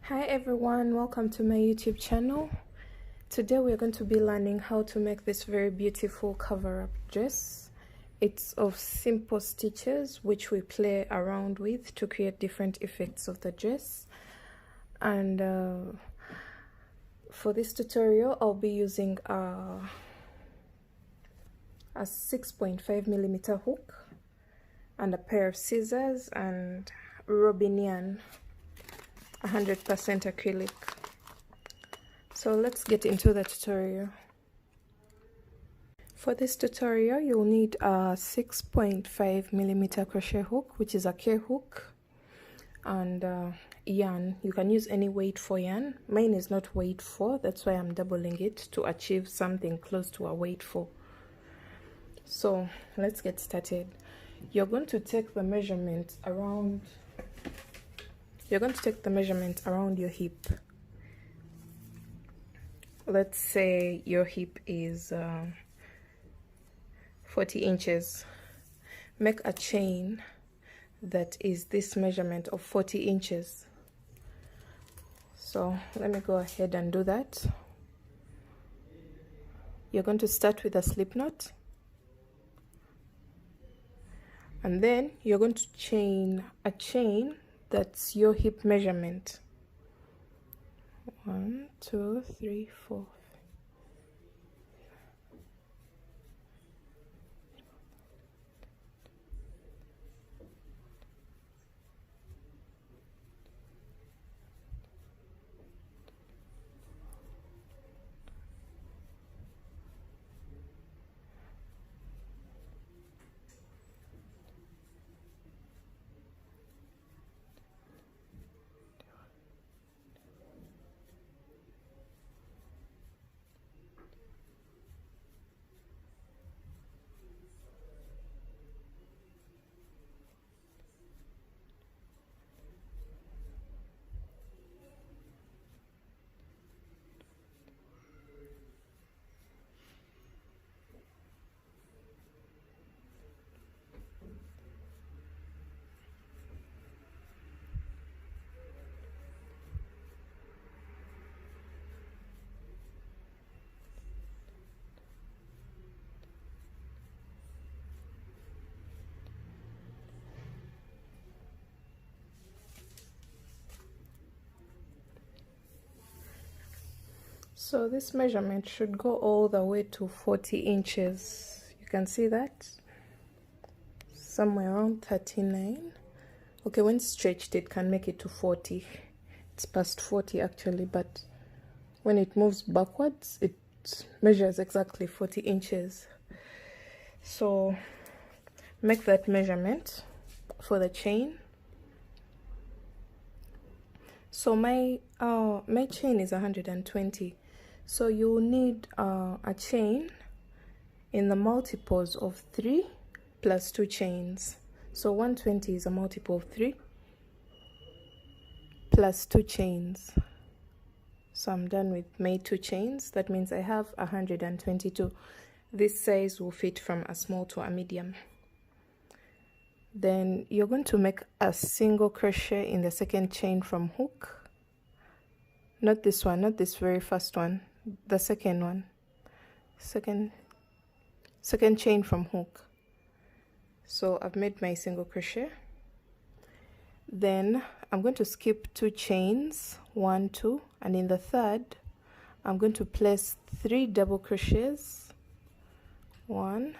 Hi everyone, welcome to my YouTube channel. Today we're going to be learning how to make this very beautiful cover-up dress. It's of simple stitches which we play around with to create different effects of the dress. And for this tutorial I'll be using a 6.5mm hook and a pair of scissors and robin yarn, 100% acrylic. So let's get into the tutorial. For this tutorial you'll need a 6.5mm crochet hook, which is a K hook, and yarn. You can use any weight for yarn. Mine is not weight 4, that's why I'm doubling it to achieve something close to a weight 4. So let's get started. You're going to take the measurement around your hip. Let's say your hip is 40 inches. Make a chain that is this measurement of 40 inches. So let me go ahead and do that. You're going to start with a slip knot, and then you're going to chain a chain that's your hip measurement. 1, 2, 3, 4. So this measurement should go all the way to 40 inches. You can see that somewhere around 39. Okay, when stretched it can make it to 40. It's past 40 actually, but when it moves backwards it measures exactly 40 inches. So make that measurement for the chain. So my chain is 120. So you'll need a chain in the multiples of 3 plus 2 chains. So 120 is a multiple of 3 plus 2 chains. So I'm done with my 2 chains. That means I have 122. This size will fit from a small to a medium. Then you're going to make a single crochet in the second chain from hook. Not this one, not this very first one, the second one. Second chain from hook. So I've made my single crochet. Then I'm going to skip 2 chains, 1, 2, and in the third I'm going to place 3 double crochets. 1,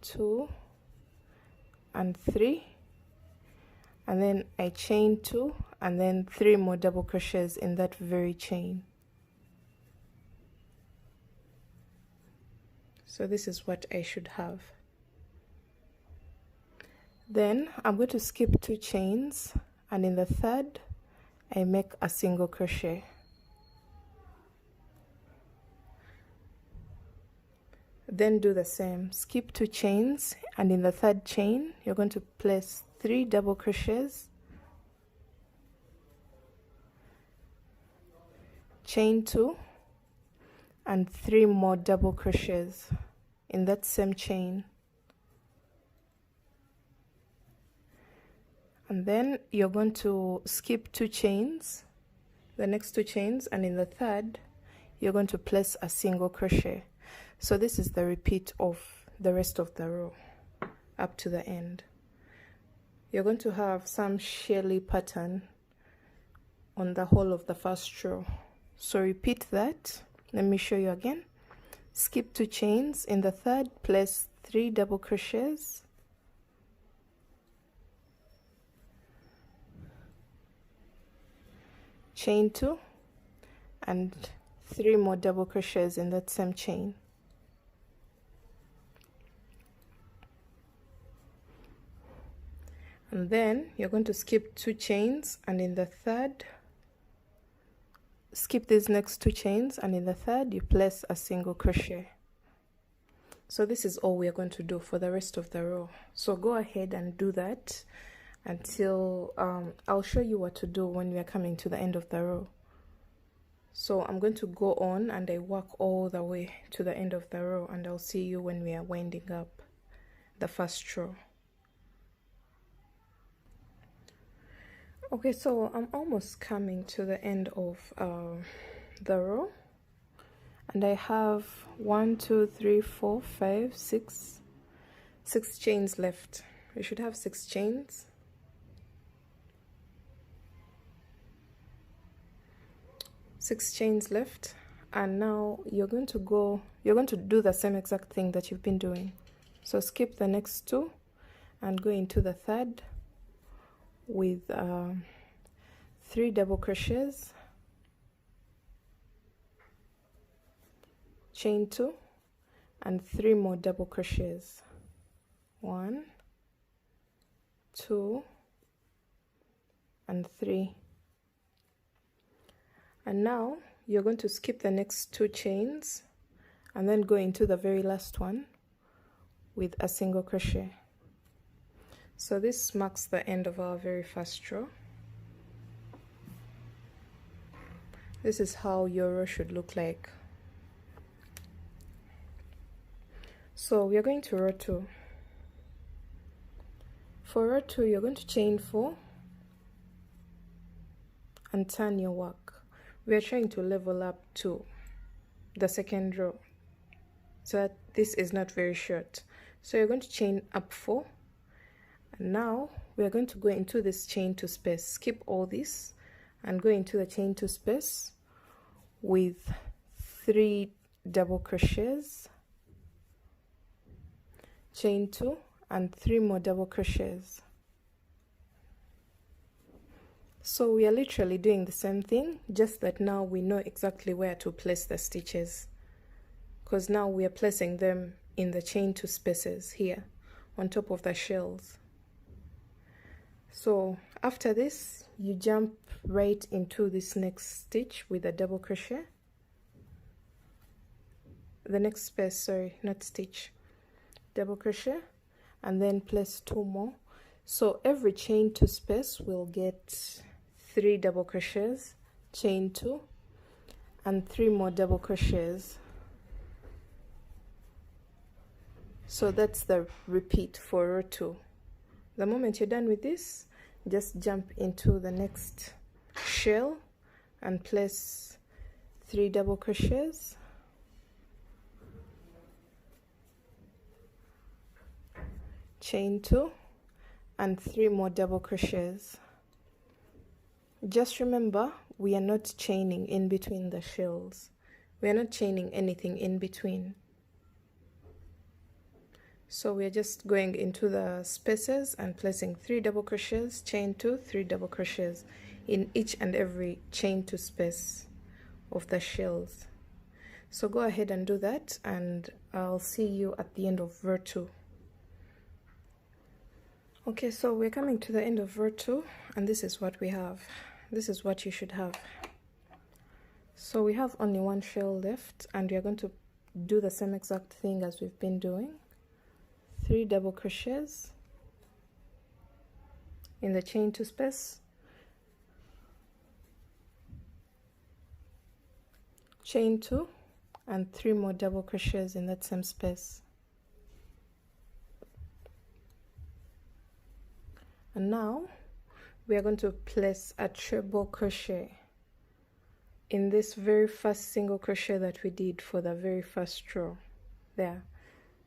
2, and 3, and then I chain 2 and then 3 more double crochets in that very chain. So this is what I should have. Then I'm going to skip 2 chains, and in the third I make a single crochet. Then do the same, skip 2 chains, and in the third chain you're going to place 3 double crochets, chain 2, and 3 more double crochets in that same chain. and then you're going to skip 2 chains, the next 2 chains, and in the third you're going to place a single crochet. So this is the repeat of the rest of the row up to the end. You're going to have some shelly pattern on the whole of the first row, so repeat that. Let me show you again. Skip 2 chains, in the third place 3 double crochets, chain 2, and 3 more double crochets in that same chain. And then you're going to skip 2 chains, and in the third, skip these next 2 chains, and in the third you place a single crochet. So this is all we are going to do for the rest of the row. So go ahead and do that until I'll show you what to do when we are coming to the end of the row. So I'm going to go on and I work all the way to the end of the row, and I'll see you when we are winding up the first row. Okay, so I'm almost coming to the end of the row, and I have 1, 2, 3, 4, 5, 6 chains left. We should have 6 chains. 6 chains left, and now you're going to do the same exact thing that you've been doing. So skip the next 2 and go into the third with 3 double crochets, chain 2, and 3 more double crochets. 1, 2, and 3. And now you're going to skip the next 2 chains and then go into the very last one with a single crochet. So this marks the end of our very first row. This is how your row should look like. So we are going to row 2. For row 2, you're going to chain 4 and turn your work. We are trying to level up to the second row so that this is not very short. So you're going to chain up 4, and now we are going to go into this chain 2 space. Skip all this and go into the chain 2 space with 3 double crochets, chain 2, and 3 more double crochets. So we are literally doing the same thing, just that now we know exactly where to place the stitches, because now we are placing them in the chain 2 spaces here on top of the shells. So after this, you jump right into this next stitch with a double crochet. The next space, sorry, not stitch, double crochet, and then place 2 more. So every chain 2 space will get 3 double crochets, chain 2, and 3 more double crochets. So that's the repeat for row 2. The moment you're done with this, just jump into the next shell and place 3 double crochets, chain 2, and 3 more double crochets. Just remember, we are not chaining in between the shells. We are not chaining anything in between. So we are just going into the spaces and placing 3 double crochets, chain 2, 3 double crochets in each and every chain 2 space of the shells. So go ahead and do that, and I'll see you at the end of row 2. Okay, so we're coming to the end of row 2, and this is what we have. This is what you should have. So we have only 1 shell left, and we are going to do the same exact thing as we've been doing. 3 double crochets in the chain 2 space, chain 2, and 3 more double crochets in that same space. And now we are going to place a treble crochet in this very first single crochet that we did for the very first row there.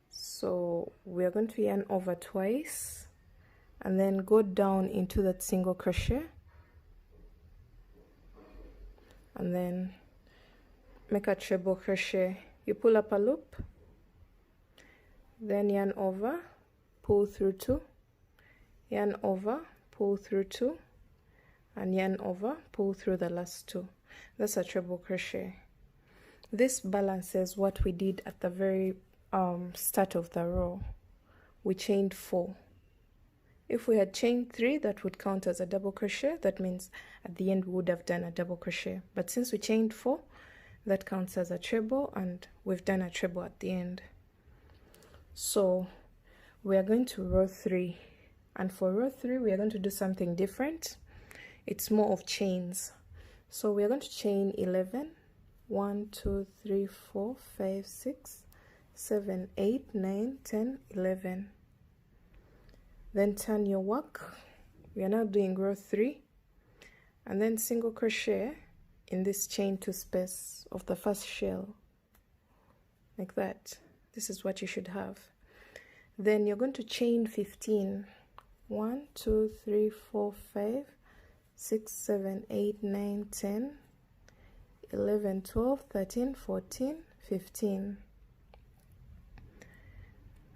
So we are going to yarn over twice and then go down into that single crochet and then make a treble crochet. You pull up a loop, then yarn over, pull through 2, yarn over, pull through 2, and yarn over, pull through the last 2. That's a treble crochet. This balances what we did at the very start of the row. We chained 4. If we had chained 3, that would count as a double crochet. That means at the end we would have done a double crochet. But since we chained 4, that counts as a treble, and we've done a treble at the end. So we are going to row 3, and for row 3 we are going to do something different. It's more of chains. So we are going to chain 11, 1, 2, 3, 4, 5, 6, 7, 8, 9, 10, 11. Then turn your work. We are now doing row 3, and then single crochet in this chain 2 space of the first shell, like that. This is what you should have. Then you're going to chain 15. 1, 2, 3, 4, 5, 6, 7, 8, 9, 10, 11, 12, 13, 14, 15.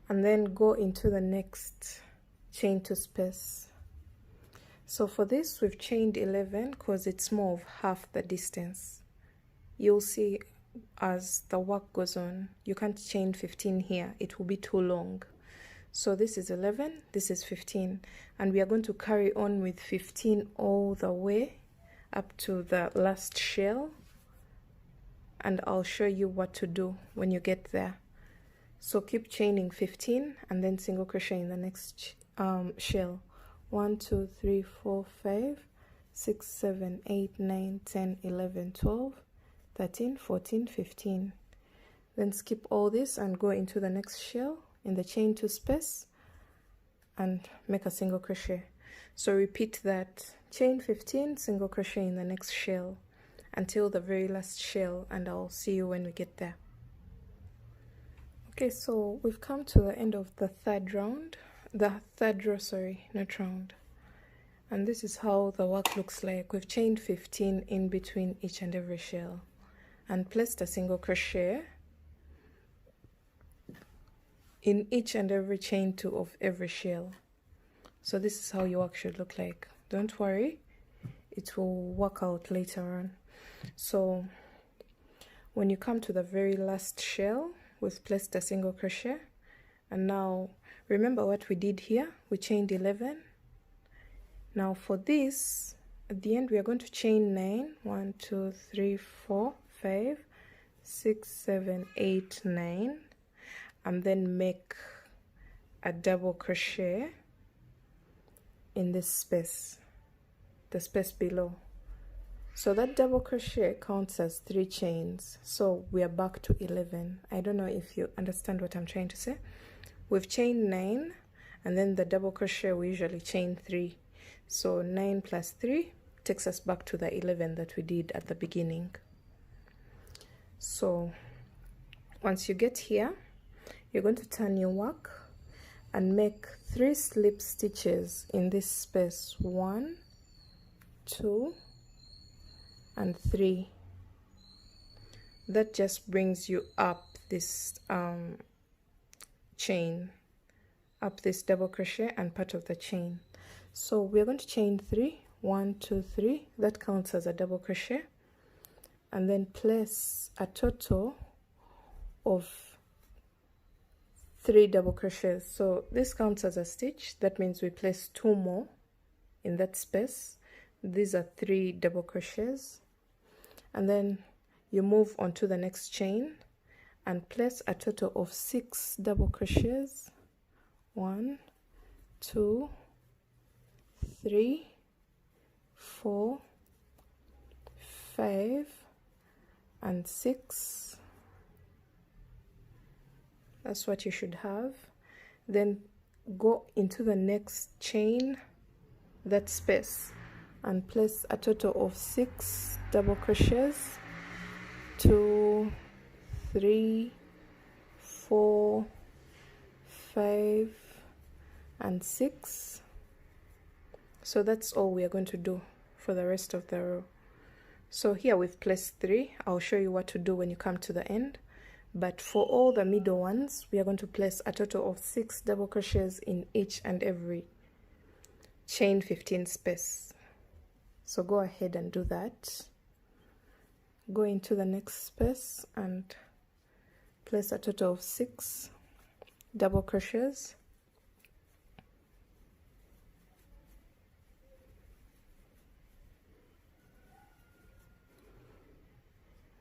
And then go into the next chain 2 space. So for this we've chained 11 because it's more of half the distance. You'll see as the work goes on, you can't chain 15 here, it will be too long. So this is 11, this is 15, and we are going to carry on with 15 all the way up to the last shell, and I'll show you what to do when you get there. So keep chaining 15 and then single crochet in the next shell. 1, 2, 3, 4, 5, 6, 7, 8, 9, 10, 11, 12, 13, 14, 15. Then skip all this and go into the next shell in the chain 2 space and make a single crochet. So repeat that, chain 15, single crochet in the next shell until the very last shell, and I'll see you when we get there. Okay, so we've come to the end of the third round. The third row, sorry, not round. And this is how the work looks like. We've chained 15 in between each and every shell and placed a single crochet in each and every chain 2 of every shell. So this is how your work should look like. Don't worry, it will work out later on. So when you come to the very last shell, we've placed a single crochet, and now remember what we did here. We chained 11. Now for this, at the end we are going to chain 9. 1, 2, 3, 4, 5, 6, 7, 8, 9, and then make a double crochet in this space, the space below. So that double crochet counts as 3 chains. So we are back to 11. I don't know if you understand what I'm trying to say. We've chained 9, and then the double crochet we usually chain 3. So 9 plus 3 takes us back to the 11 that we did at the beginning. So once you get here, you're going to turn your work and make 3 slip stitches in this space. 1, 2, and 3. That just brings you up this chain, up this double crochet and part of the chain. So we're going to chain 3. 1, 2, 3. That counts as a double crochet, and then place a total of 3 double crochets. So this counts as a stitch. That means we place 2 more in that space. These are 3 double crochets, and then you move on to the next chain and place a total of 6 double crochets. 1, 2, 3, 4, 5, and 6. That's what you should have. Then go into the next chain that space and place a total of 6 double crochets. 2, 3, 4, 5 and 6. So that's all we are going to do for the rest of the row. So here we've placed 3. I'll show you what to do when you come to the end, but for all the middle ones we are going to place a total of 6 double crochets in each and every chain 15 space. So go ahead and do that. Go into the next space and place a total of 6 double crochets.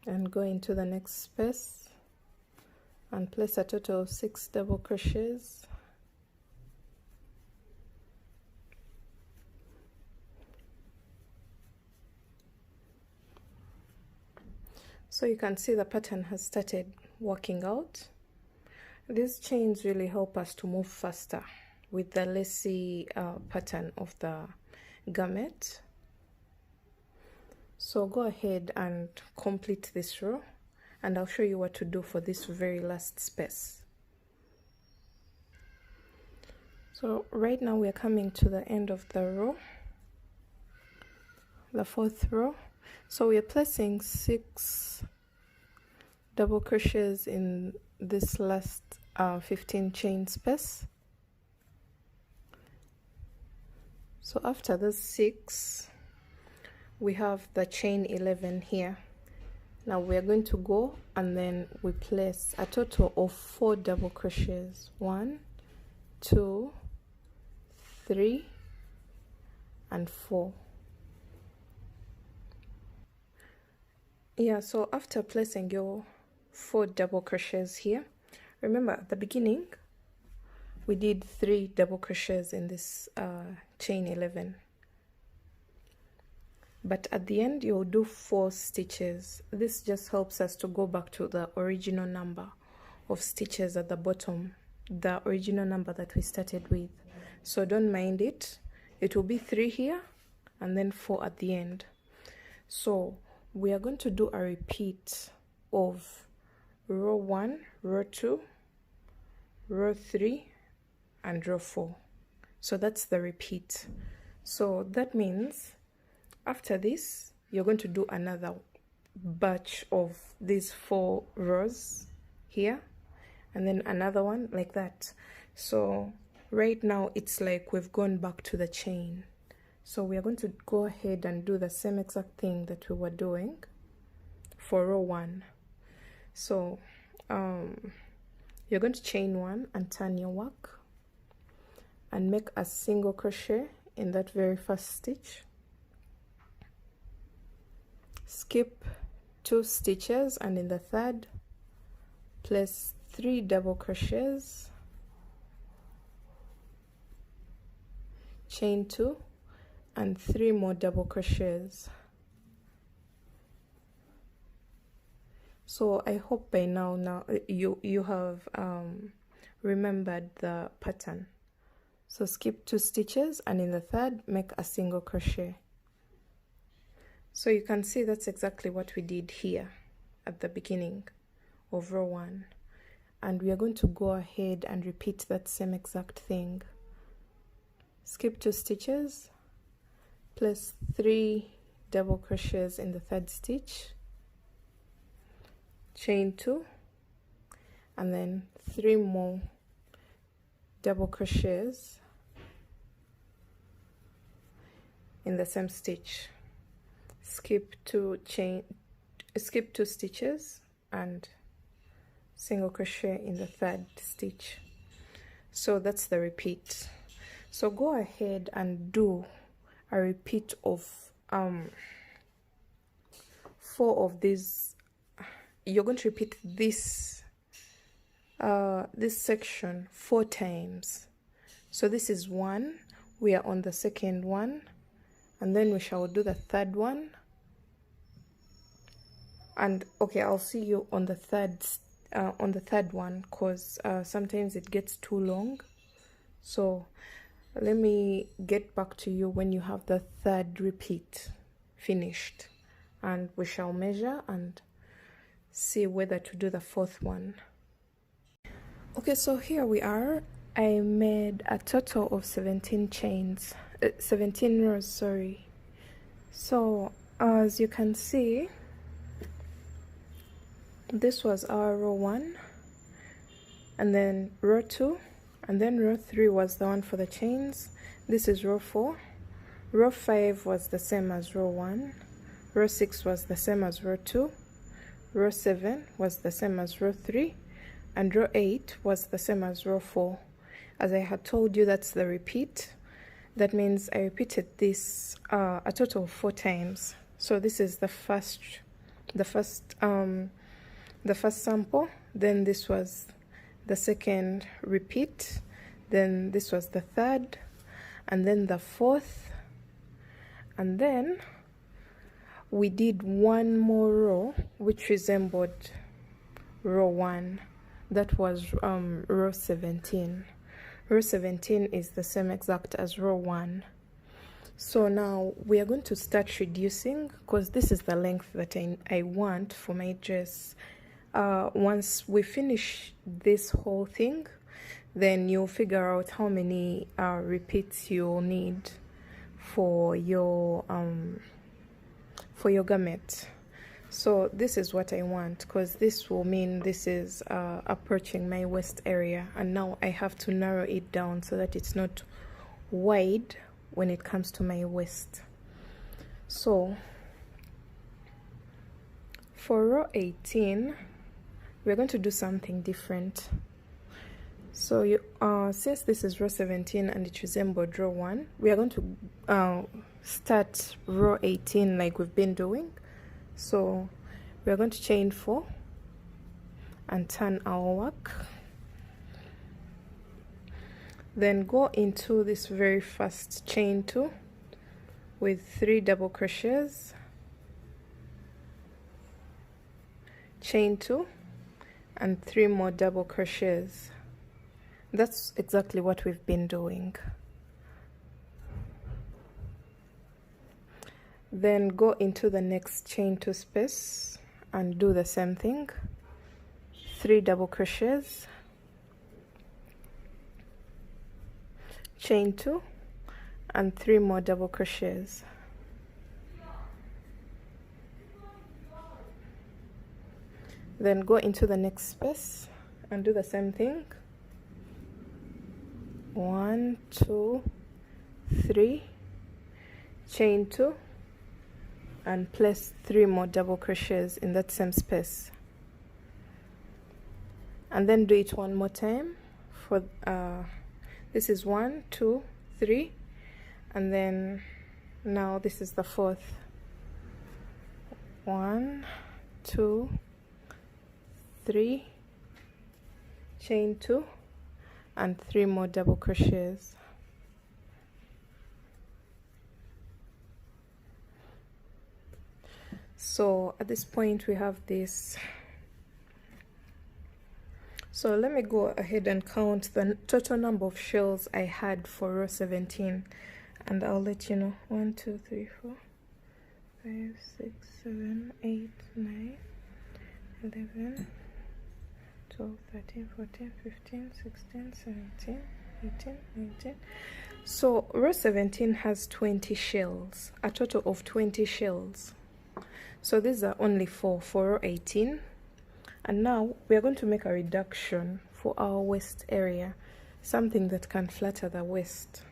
And go into the next space and place a total of 6 double crochets. So you can see the pattern has started working out. These chains really help us to move faster with the lacy pattern of the garment. So go ahead and complete this row, and I'll show you what to do for this very last space. So right now we are coming to the end of the row, the 4th row. So we are placing 6 double crochets in this last 15 chain space. So after the 6 we have the chain 11 here. Now we are going to go and then we place a total of 4 double crochets. 1, 2, 3 and 4. Yeah, so after placing your 4 double crochets here, remember at the beginning we did 3 double crochets in this chain 11, but at the end you'll do 4 stitches. This just helps us to go back to the original number of stitches at the bottom, the original number that we started with. So don't mind it, it will be 3 here and then 4 at the end. So we are going to do a repeat of row 1, row 2, row 3 and row 4. So that's the repeat. So that means after this you're going to do another batch of these 4 rows here and then another one like that. So right now it's like we've gone back to the chain. So we are going to go ahead and do the same exact thing that we were doing for row 1. So you're going to chain 1 and turn your work and make a single crochet in that very first stitch. Skip 2 stitches and in the third place 3 double crochets, chain 2 and 3 more double crochets. So I hope by now you have remembered the pattern. So skip 2 stitches and in the third make a single crochet. So you can see that's exactly what we did here at the beginning of row 1, and we are going to go ahead and repeat that same exact thing. Skip 2 stitches, place 3 double crochets in the third stitch, chain 2 and then 3 more double crochets in the same stitch. Skip 2 stitches and single crochet in the third stitch. So that's the repeat. So go ahead and do a repeat of 4 of these. You're going to repeat this section 4 times. So this is 1, we are on the second one, and then we shall do the third one. And okay, I'll see you on the third one, because sometimes it gets too long. So Let me get back to you when you have the third repeat finished, and we shall measure and see whether to do the fourth one. Okay, so here we are. I made a total of 17 chains, 17 rows, sorry. So as you can see, this was our row 1, and then row 2, and then row 3 was the one for the chains. This is row 4. Row 5 was the same as row 1. Row 6 was the same as row 2. Row 7 was the same as row 3. And row 8 was the same as row 4. As I had told you, that's the repeat. That means I repeated this a total of 4 times. So this is the first sample. Then this was the second repeat. Then this was the third, and then the fourth, and then we did one more row which resembled row 1. That was row 17. Row 17 is the same exact as row 1. So now we are going to start reducing, because this is the length that I want for my dress. Once we finish this whole thing, then you'll figure out how many repeats you'll need for your garment. So this is what I want, because this will mean this is approaching my waist area, and now I have to narrow it down so that it's not wide when it comes to my waist. So for row 18, we're going to do something different. So since this is row 17 and it resembled row 1, we are going to start row 18 like we've been doing. So we are going to chain 4 and turn our work, then go into this very first chain 2 with 3 double crochets, chain 2 and 3 more double crochets. That's exactly what we've been doing. Then go into the next chain 2 space and do the same thing. 3 double crochets, chain 2 and 3 more double crochets. Then go into the next space and do the same thing. 1, 2, 3, chain 2 and place 3 more double crochets in that same space, and then do it one more time for this is 1, 2, 3, and then now this is the fourth. 1, 2, 3, chain 2 and 3 more double crochets. So at this point we have this. So let me go ahead and count the total number of shells I had for row 17, and I'll let you know. 1, 2, 3, 4, 5, 6, 7, 8, 9, 11, 12, 13, 14, 15, 16, 17, 18, 19. So row 17 has 20 shells, a total of 20 shells. So these are only 4 for row 18. And now we are going to make a reduction for our waist area, something that can flatter the waist.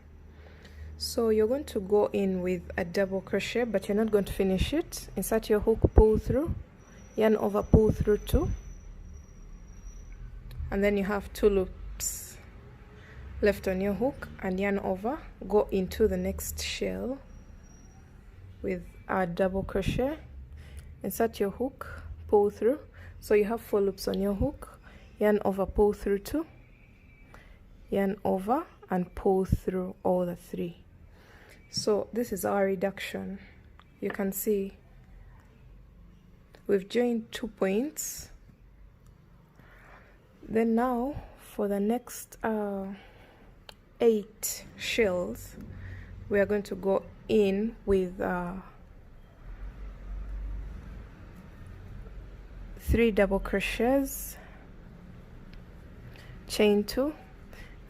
So you're going to go in with a double crochet, but you're not going to finish it. Insert your hook, pull through, yarn over, pull through 2, and then you have 2 loops left on your hook, and yarn over, go into the next shell with a double crochet, insert your hook, pull through. So you have 4 loops on your hook, yarn over, pull through 2, yarn over and pull through all the 3. So this is our reduction. You can see we've joined 2 points. Then now for the next 8 shells, we are going to go in with 3 double crochets, chain 2,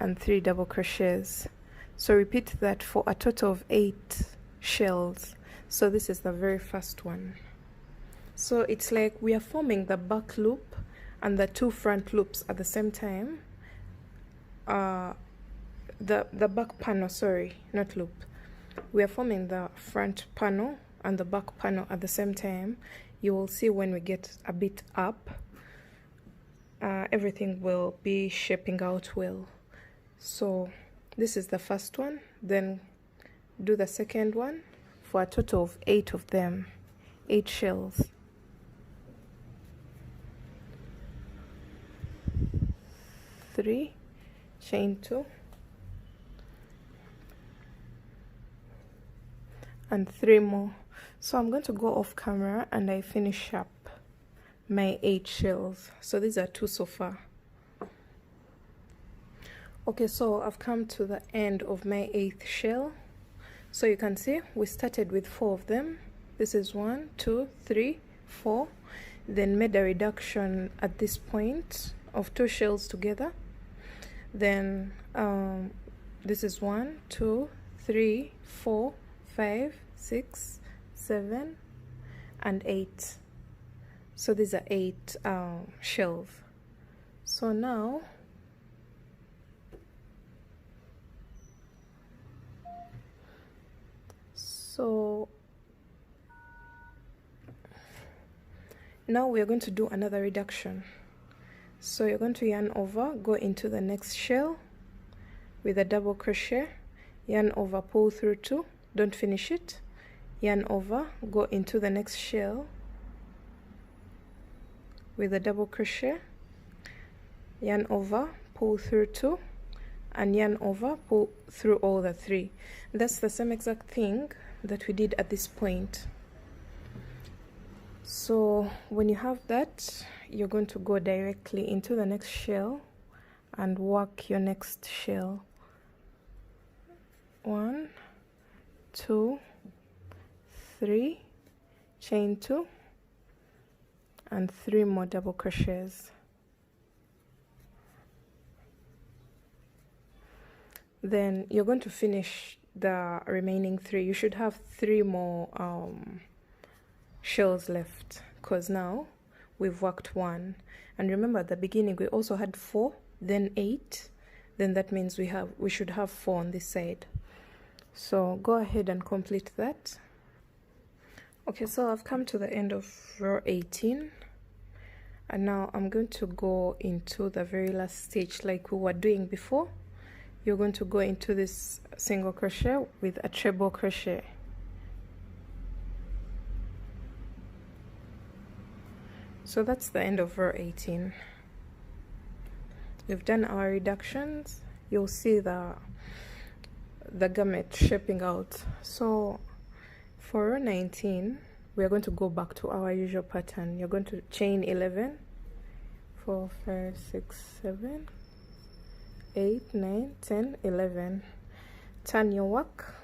and 3 double crochets. So repeat that for a total of 8 shells. So this is the very first one. So it's like we are forming the back loop and the 2 front loops at the same time. The back panel, sorry, not loop. We are forming the front panel and the back panel at the same time. You will see when we get a bit up, everything will be shaping out well. So this is the first one, then do the second one for a total of 8 of them, 8 shells. Three, chain 2, and 3 more. So I'm going to go off camera and I finish up my 8 shells. So these are 2 so far. Okay, so I've come to the end of my 8th shell. So you can see we started with 4 of them. This is 1, 2, 3, 4. Then made a reduction at this point of 2 shells together. Then this is 1, 2, 3, 4, 5, 6, 7, and 8. So these are 8 shells. So now we are going to do another reduction. So you're going to yarn over, go into the next shell with a double crochet, yarn over, pull through 2, don't finish it, yarn over, go into the next shell with a double crochet, yarn over, pull through 2, and yarn over, pull through all the 3. That's the same exact thing that we did at this point. So when you have that, you're going to go directly into the next shell and work your next shell. 1, 2, 3, chain 2, and 3 more double crochets. Then you're going to finish the remaining 3. You should have 3 more shells left, because now we've worked 1, and remember at the beginning we also had 4, then 8, then that means we should have 4 on this side. So go ahead and complete that. Okay, so I've come to the end of row 18, and now I'm going to go into the very last stitch like we were doing before. You're going to go into this single crochet with a treble crochet. So that's the end of row 18. We've done our reductions. You'll see the garment shaping out. So for row 19, we are going to go back to our usual pattern. You're going to chain 11, 4, 5, 6, 7, 8, 9, 10, 11. Turn your work,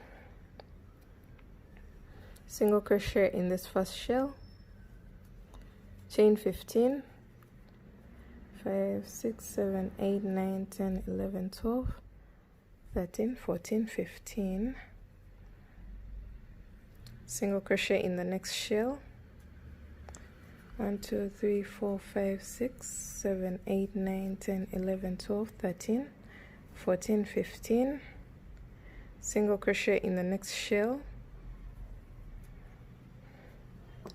single crochet in this first shell, chain 15, 5, 6, 7, 8, 9, 10, 11, 12, 13, 14, 15. Single crochet in the next shell. 1, 2, 3, 4, 5, 6, 7, 8, 9, 10, 11, 12, 13, 14, 15. Single crochet in the next shell.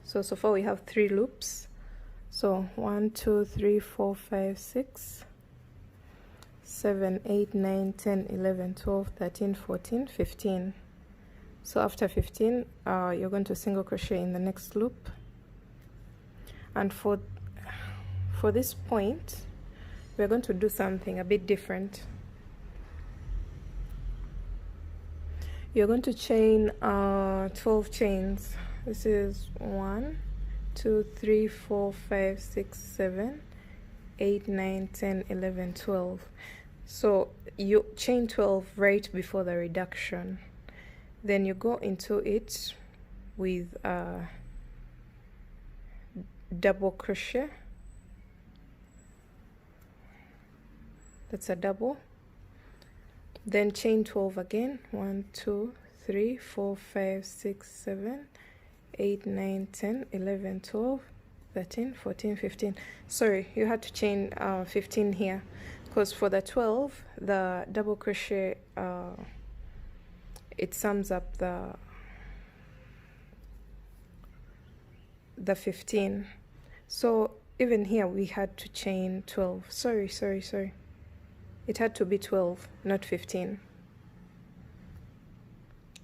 So far we have 3 loops. So 1, 2, 3, 4, 5, 6, 7, 8, 9, 10, 11, 12, 13, 14, 15. So after 15, you're going to single crochet in the next loop. And for this point, we're going to do something a bit different. You're going to chain 12 chains. This is 1, 2, 3, 4, 5, 6, 7, 8, 9, 10, 11, 12. So you chain 12 right before the reduction, then you go into it with a double crochet. That's a double, then chain 12 again. 1 2 3 4 5 6 7 8 9 10 11 12 13 14 15. Sorry, you had to chain 15 here, because for the 12 the double crochet it sums up the 15. So even here we had to chain 12. Sorry, it had to be 12, not 15,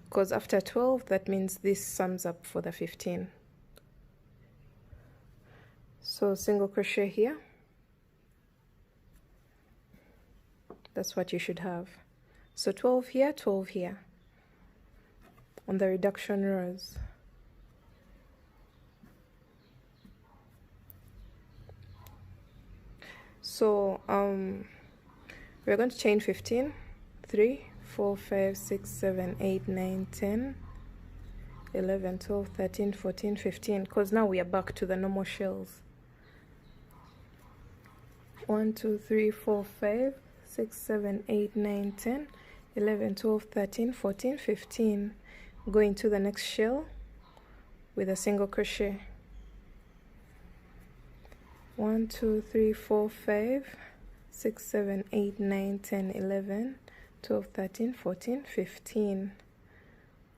because after 12 that means this sums up for the 15. So single crochet here, that's what you should have. So 12 here, 12 here on the reduction rows. So we're going to chain 15. 3 4 5 6 7 8 9 10 11 12 13 14 15, because now we are back to the normal shells. 1 2 3 4 5 6 7 8 9 10 11 12 13 14 15. Go into the next shell with a single crochet. 1 2 3 4 5 6 7 8 9 10 11 12 13 14 15.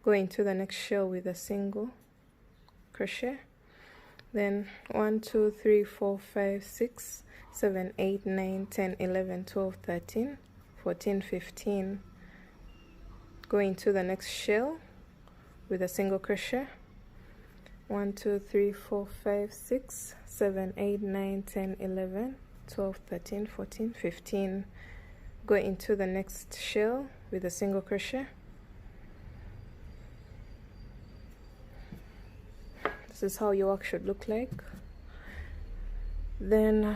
Go into the next shell with a single crochet. Then 1 2 3 4 5 6 7 8 9 10 11 12 13 14 15. Go into the next shell with a single crochet. 1 2 3 4 5 6 7 8 9 10 11 12 13 14 15. Go into the next shell with a single crochet. This is how your work should look like. Then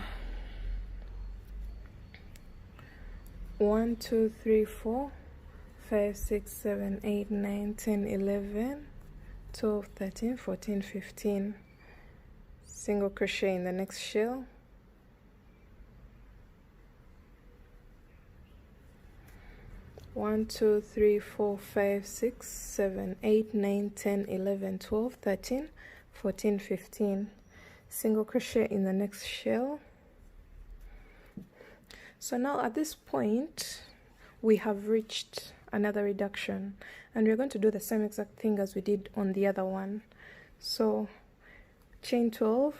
1 2 3 4 5 6 7 8 9 10 11 12 13 14 15. Single crochet in the next shell. 1 2 3 4 5 6 7 8 9 10 11 12 13 14 15. Single crochet in the next shell. So now at this point we have reached another reduction, and we're going to do the same exact thing as we did on the other one. So chain 12,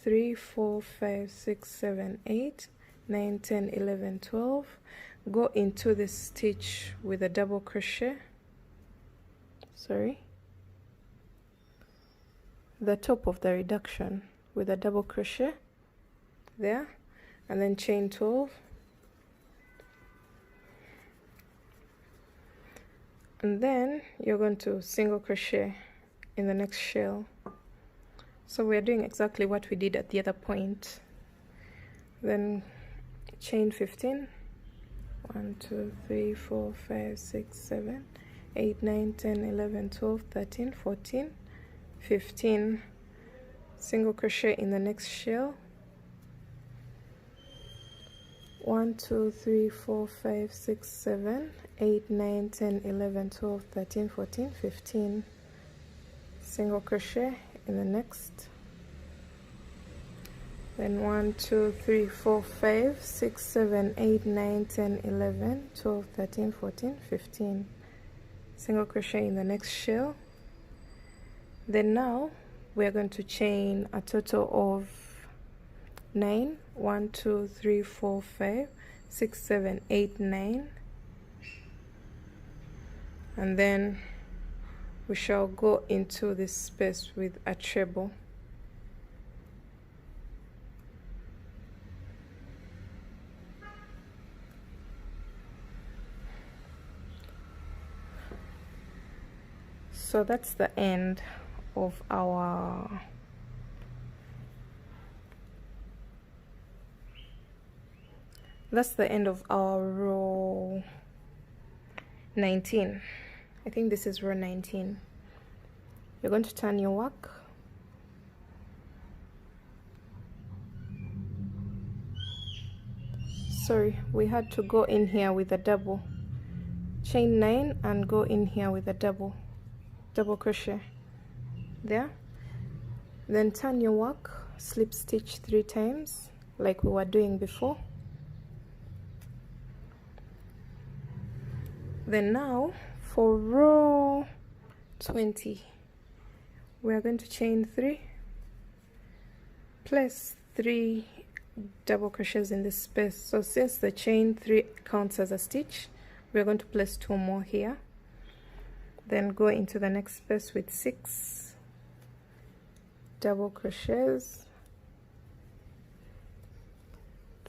3 4 5 6 7 8 9 10 11 12. Go into this stitch with a double crochet, the top of the reduction with a double crochet there, and then chain 12, and then you're going to single crochet in the next shell. So we're doing exactly what we did at the other point. Then chain 15, 1 2 3 4 5 6 7 8 9 10 11 12 13 14 15. Single crochet in the next shell. 1 2 3 4 5 6 7 8 9 10 11 12 13 14 15. Single crochet in the next. Then 1 2 3 4 5 6 7 8 9 10 11 12 13 14 15. Single crochet in the next shell. Then now we are going to chain a total of 9. 1 2 3 4 5 6 7 8 9, and then we shall go into this space with a treble. So that's the end of our That's the end of our row 19. I think this is row 19. You're going to turn your work. Sorry, we had to go in here with a double. Chain 9 and go in here with a double crochet there. Then turn your work, slip stitch 3 times like we were doing before. Then now for row 20, we are going to chain 3, place 3 double crochets in this space. So since the chain 3 counts as a stitch, we're going to place 2 more here. Then go into the next space with 6 double crochets,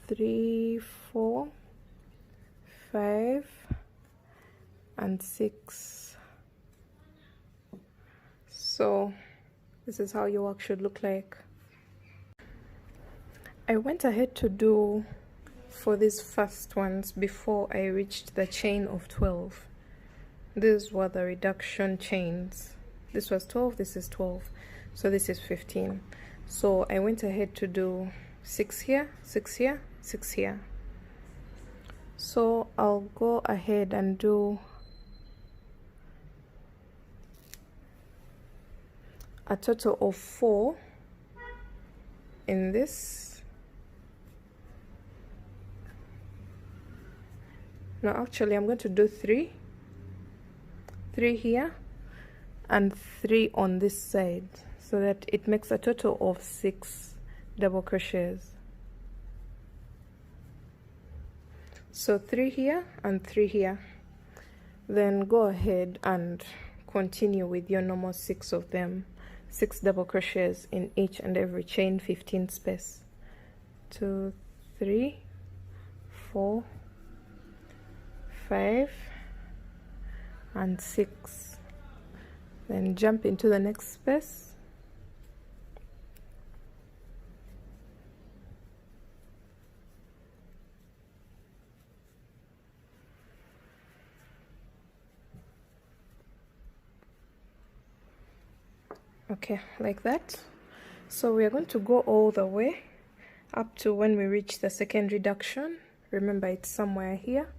3, 4, 5 and 6. So this is how your work should look like. I went ahead to do for these first ones before I reached the chain of 12. These were the reduction chains. This was 12, this is 12, so this is 15. So I went ahead to do 6 here, 6 here, 6 here. So I'll go ahead and do a total of 4 in this. No, actually I'm going to do 3 here and 3 on this side, so that it makes a total of 6 double crochets. So 3 here and 3 here. Then go ahead and continue with your normal 6 of them, 6 double crochets in each and every chain 15 space. 2, 3, 4, 5 and 6. Then jump into the next space. Okay, like that. So we are going to go all the way up to when we reach the second reduction. Remember, it's somewhere here.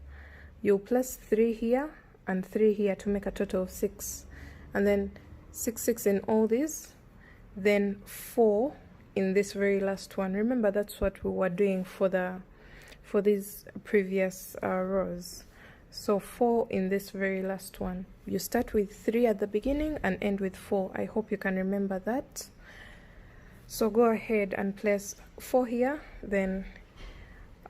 You'll place 3 here and 3 here to make a total of 6, and then 6, 6 in all these, then 4 in this very last one. Remember, that's what we were doing for these previous rows. So 4 in this very last one. You start with 3 at the beginning and end with 4. I hope you can remember that. So go ahead and place 4 here. Then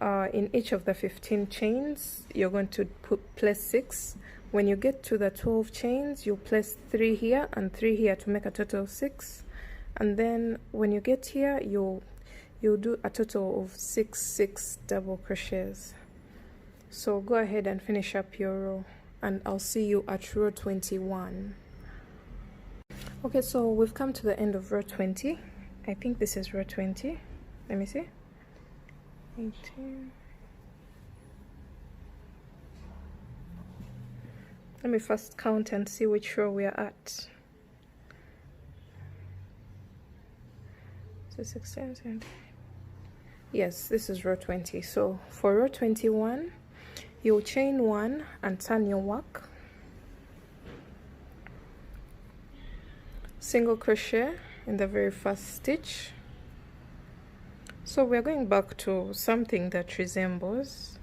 in each of the 15 chains, you're going to place 6. When you get to the 12 chains, you place 3 here and 3 here to make a total of 6. And then when you get here, you'll do a total of 6 double crochets. So go ahead and finish up your row, and I'll see you at row 21. Okay, so we've come to the end of row 20. I think this is row 20. Let me see. 18. Let me first count and see which row we are at. So 16, 17. Yes, this is row 20. So for row 21, you'll chain 1 and turn your work. Single crochet in the very first stitch. So we're going back to something that resembles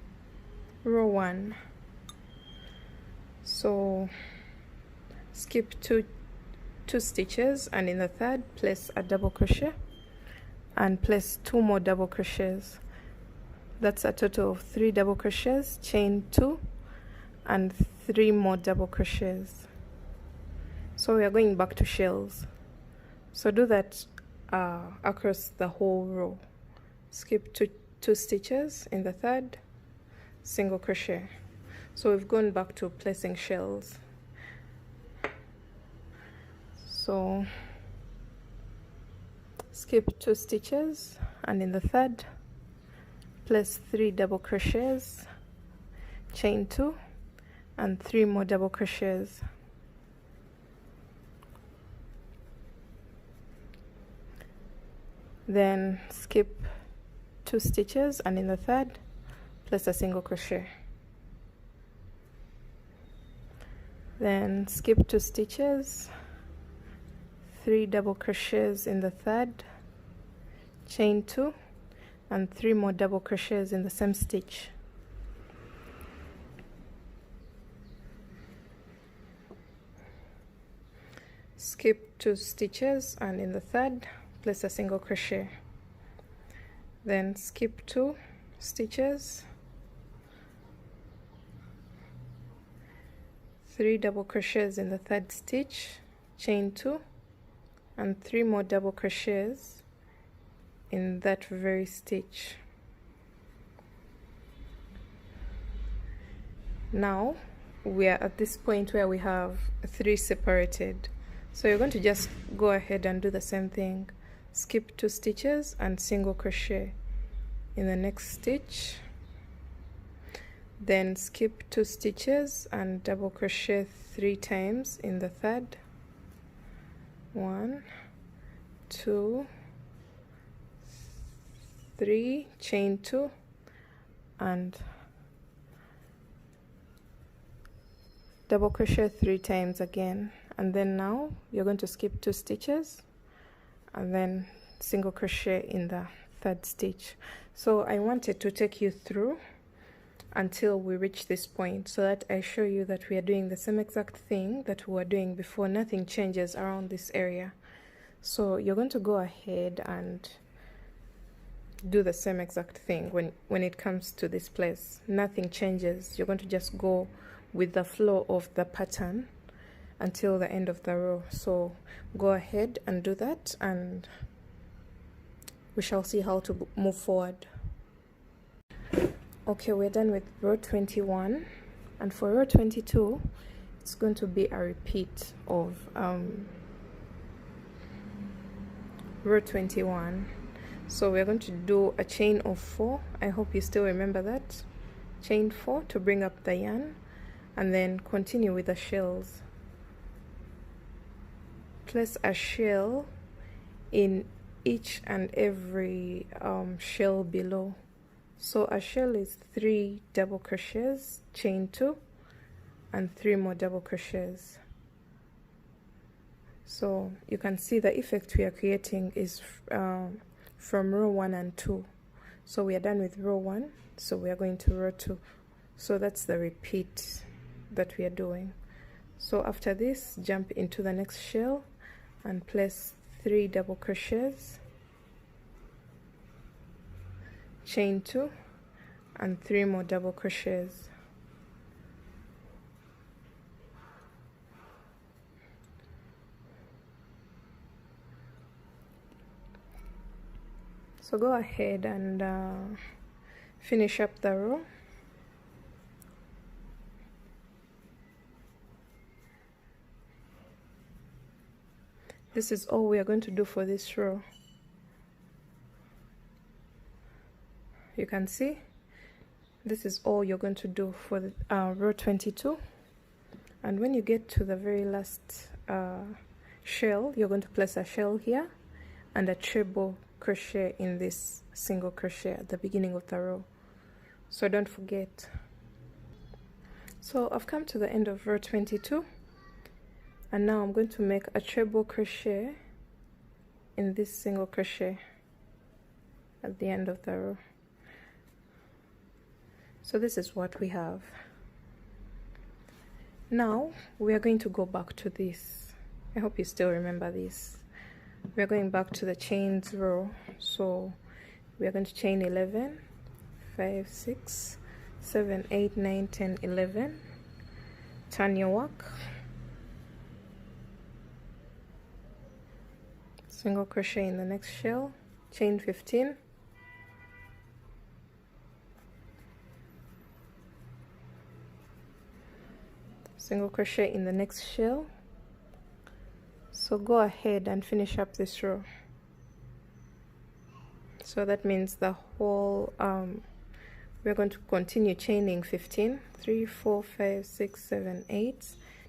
row 1. So skip two stitches, and in the third place a double crochet and place 2 more double crochets. That's a total of 3 double crochets, chain 2 and 3 more double crochets. So we are going back to shells. So do that across the whole row. Skip two stitches in the third, single crochet. So we've gone back to placing shells. So skip 2 stitches, and in the third place 3 double crochets, chain 2, and 3 more double crochets. Then skip 2 stitches, and in the third place a single crochet. Then skip 2 stitches, 3 double crochets in the third, chain 2, and 3 more double crochets in the same stitch. Skip 2 stitches, and in the third place a single crochet. Then skip 2 stitches, 3 double crochets in the third stitch, chain 2, and 3 more double crochets in that very stitch. Now we are at this point where we have 3 separated, so you're going to just go ahead and do the same thing. Skip 2 stitches and single crochet in the next stitch, then skip 2 stitches and double crochet 3 times in the third. 1, 2, 3, chain 2, and double crochet 3 times again. And then now you're going to skip 2 stitches and then single crochet in the third stitch. So I wanted to take you through until we reach this point, so that I show you that we are doing the same exact thing that we were doing before. Nothing changes around this area. So you're going to go ahead and do the same exact thing when it comes to this place. Nothing changes. You're going to just go with the flow of the pattern until the end of the row. So go ahead and do that, and we shall see how to move forward. Okay, we're done with row 21, and for row 22 it's going to be a repeat of row 21. So we're going to do a chain of 4. I hope you still remember that. Chain 4 to bring up the yarn, and then continue with the shells. Place a shell in each and every shell below. So a shell is 3 double crochets, chain 2, and 3 more double crochets. So you can see the effect we are creating is from row 1 and 2. So we are done with row 1, so we are going to row 2. So that's the repeat that we are doing. So after this, jump into the next shell and place 3 double crochets, chain 2, and 3 more double crochets. So go ahead and finish up the row. This is all we are going to do for this row. You can see this is all you're going to do for the, row 22. And when you get to the very last shell, you're going to place a shell here and a treble crochet in this single crochet at the beginning of the row. So don't forget. So I've come to the end of row 22, and now I'm going to make a treble crochet in this single crochet at the end of the row. So this is what we have. Now we are going to go back to this. I hope you still remember this. We are going back to the chains row. So we are going to chain 11, 5, 6, 7, 8, 9, 10, 11. Turn your work. Single crochet in the next shell, chain 15. Single crochet in the next shell. So go ahead and finish up this row. So that means the whole we're going to continue chaining 15. 3, 4, 5, 6, 7, 8,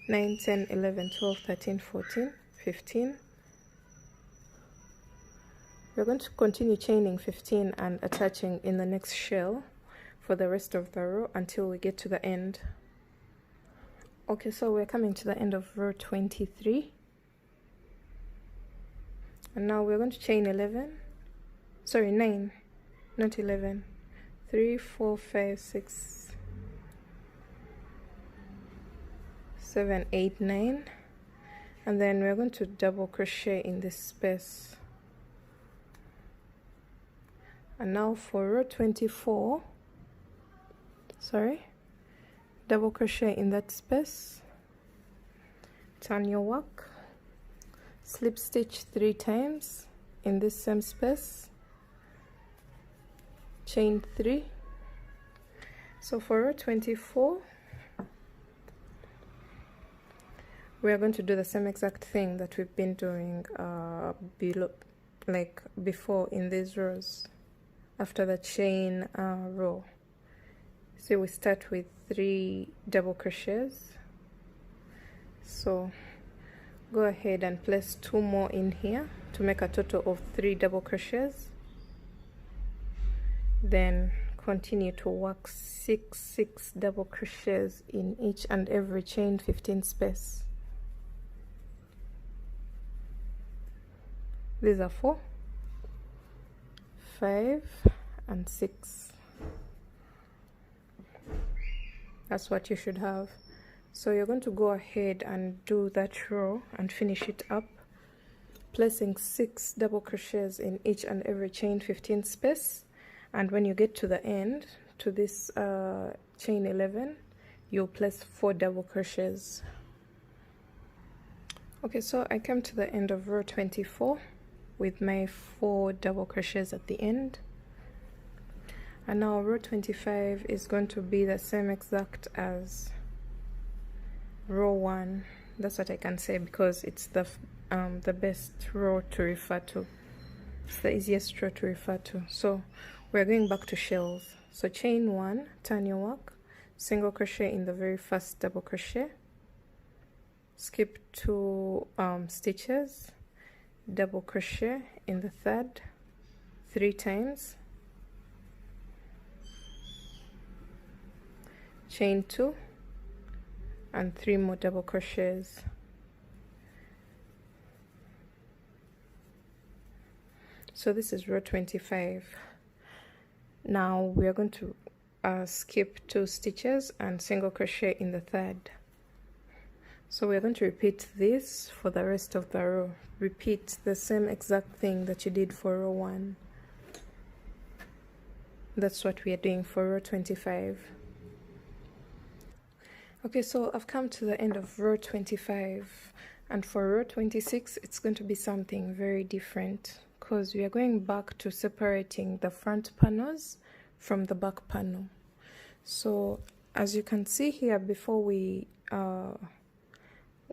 9, 10, 11, 12, 13, 14, 15. We're going to continue chaining 15 and attaching in the next shell for the rest of the row until we get to the end. Okay, so we're coming to the end of row 23, and now we're going to chain 9, not 11. 3, 4, 5, 6, 7, 8, 9, and then we're going to double crochet in this space. And now for row 24, double crochet in that space, turn your work, slip stitch 3 times in this same space, chain 3. So for row 24, we are going to do the same exact thing that we've been doing before in these rows. After the chain row, so we start with 3 double crochets. So go ahead and place 2 more in here to make a total of 3 double crochets. Then continue to work 6 double crochets in each and every chain 15 space. These are 4, 5 and 6. That's what you should have. So you're going to go ahead and do that row and finish it up, placing 6 double crochets in each and every chain 15 space. And when you get to the end, to this chain 11, you'll place 4 double crochets. Okay, so I came to the end of row 24 with my 4 double crochets at the end, and now row 25 is going to be the same exact as row 1. That's what I can say, because it's the best row to refer to. It's the easiest row to refer to. So we're going back to shells. So chain 1, turn your work, single crochet in the very first double crochet, skip 2 stitches, double crochet in the third 3 times, chain 2 and 3 more double crochets. So this is row 25. Now we are going to skip 2 stitches and single crochet in the third. So we're going to repeat this for the rest of the row. Repeat the same exact thing that you did for row 1. That's what we are doing for row 25. Okay, so I've come to the end of row 25, and for row 26 it's going to be something very different, because we are going back to separating the front panels from the back panel. So as you can see here, before we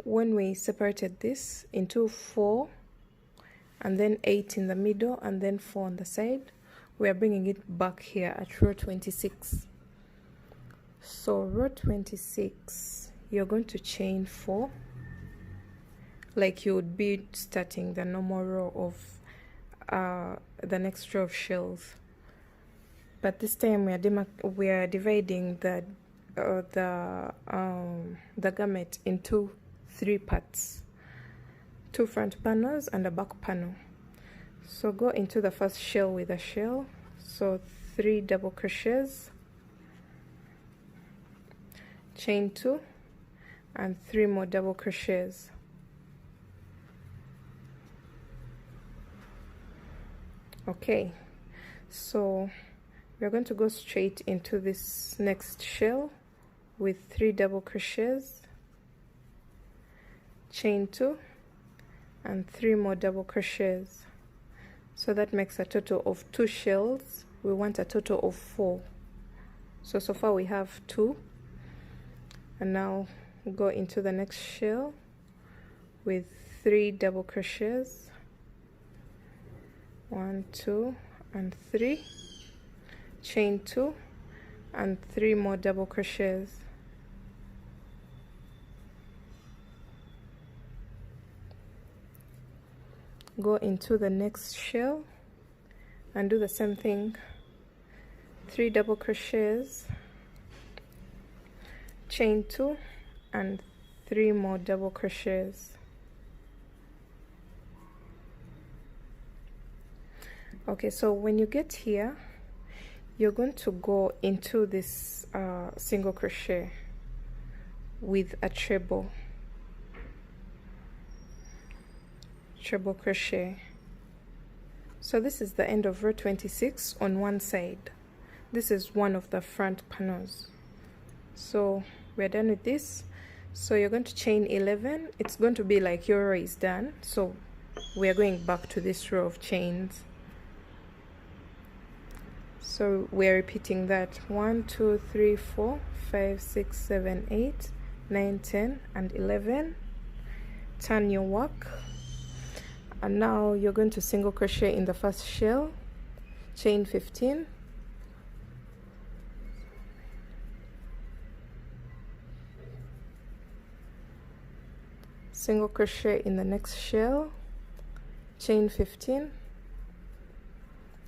when we separated this into 4 and then 8 in the middle and then 4 on the side, we are bringing it back here at row 26. So row 26, you're going to chain 4 like you would be starting the normal row of the next row of shells, but this time we are dividing the garment into 3 parts, 2 front panels and a back panel. So go into the first shell with a shell, so 3 double crochets, chain 2 and 3 more double crochets. Okay, so we're going to go straight into this next shell with 3 double crochets, chain 2 and 3 more double crochets. So that makes a total of 2 shells. We want a total of 4. So far we have 2, and now go into the next shell with 3 double crochets, 1, 2 and 3, chain 2 and 3 more double crochets. Go into the next shell and do the same thing. 3 double crochets, chain 2 and 3 more double crochets. Okay, so when you get here, you're going to go into this single crochet with a treble crochet. So this is the end of row 26 on one side. This is one of the front panels. So we're done with this. So you're going to chain 11. It's going to be like your row is done, so we're going back to this row of chains. So we're repeating that 1 2 3 4 5 6 7 8 9 10 and 11. Turn your work, and now you're going to single crochet in the first shell, chain 15, single crochet in the next shell, chain 15,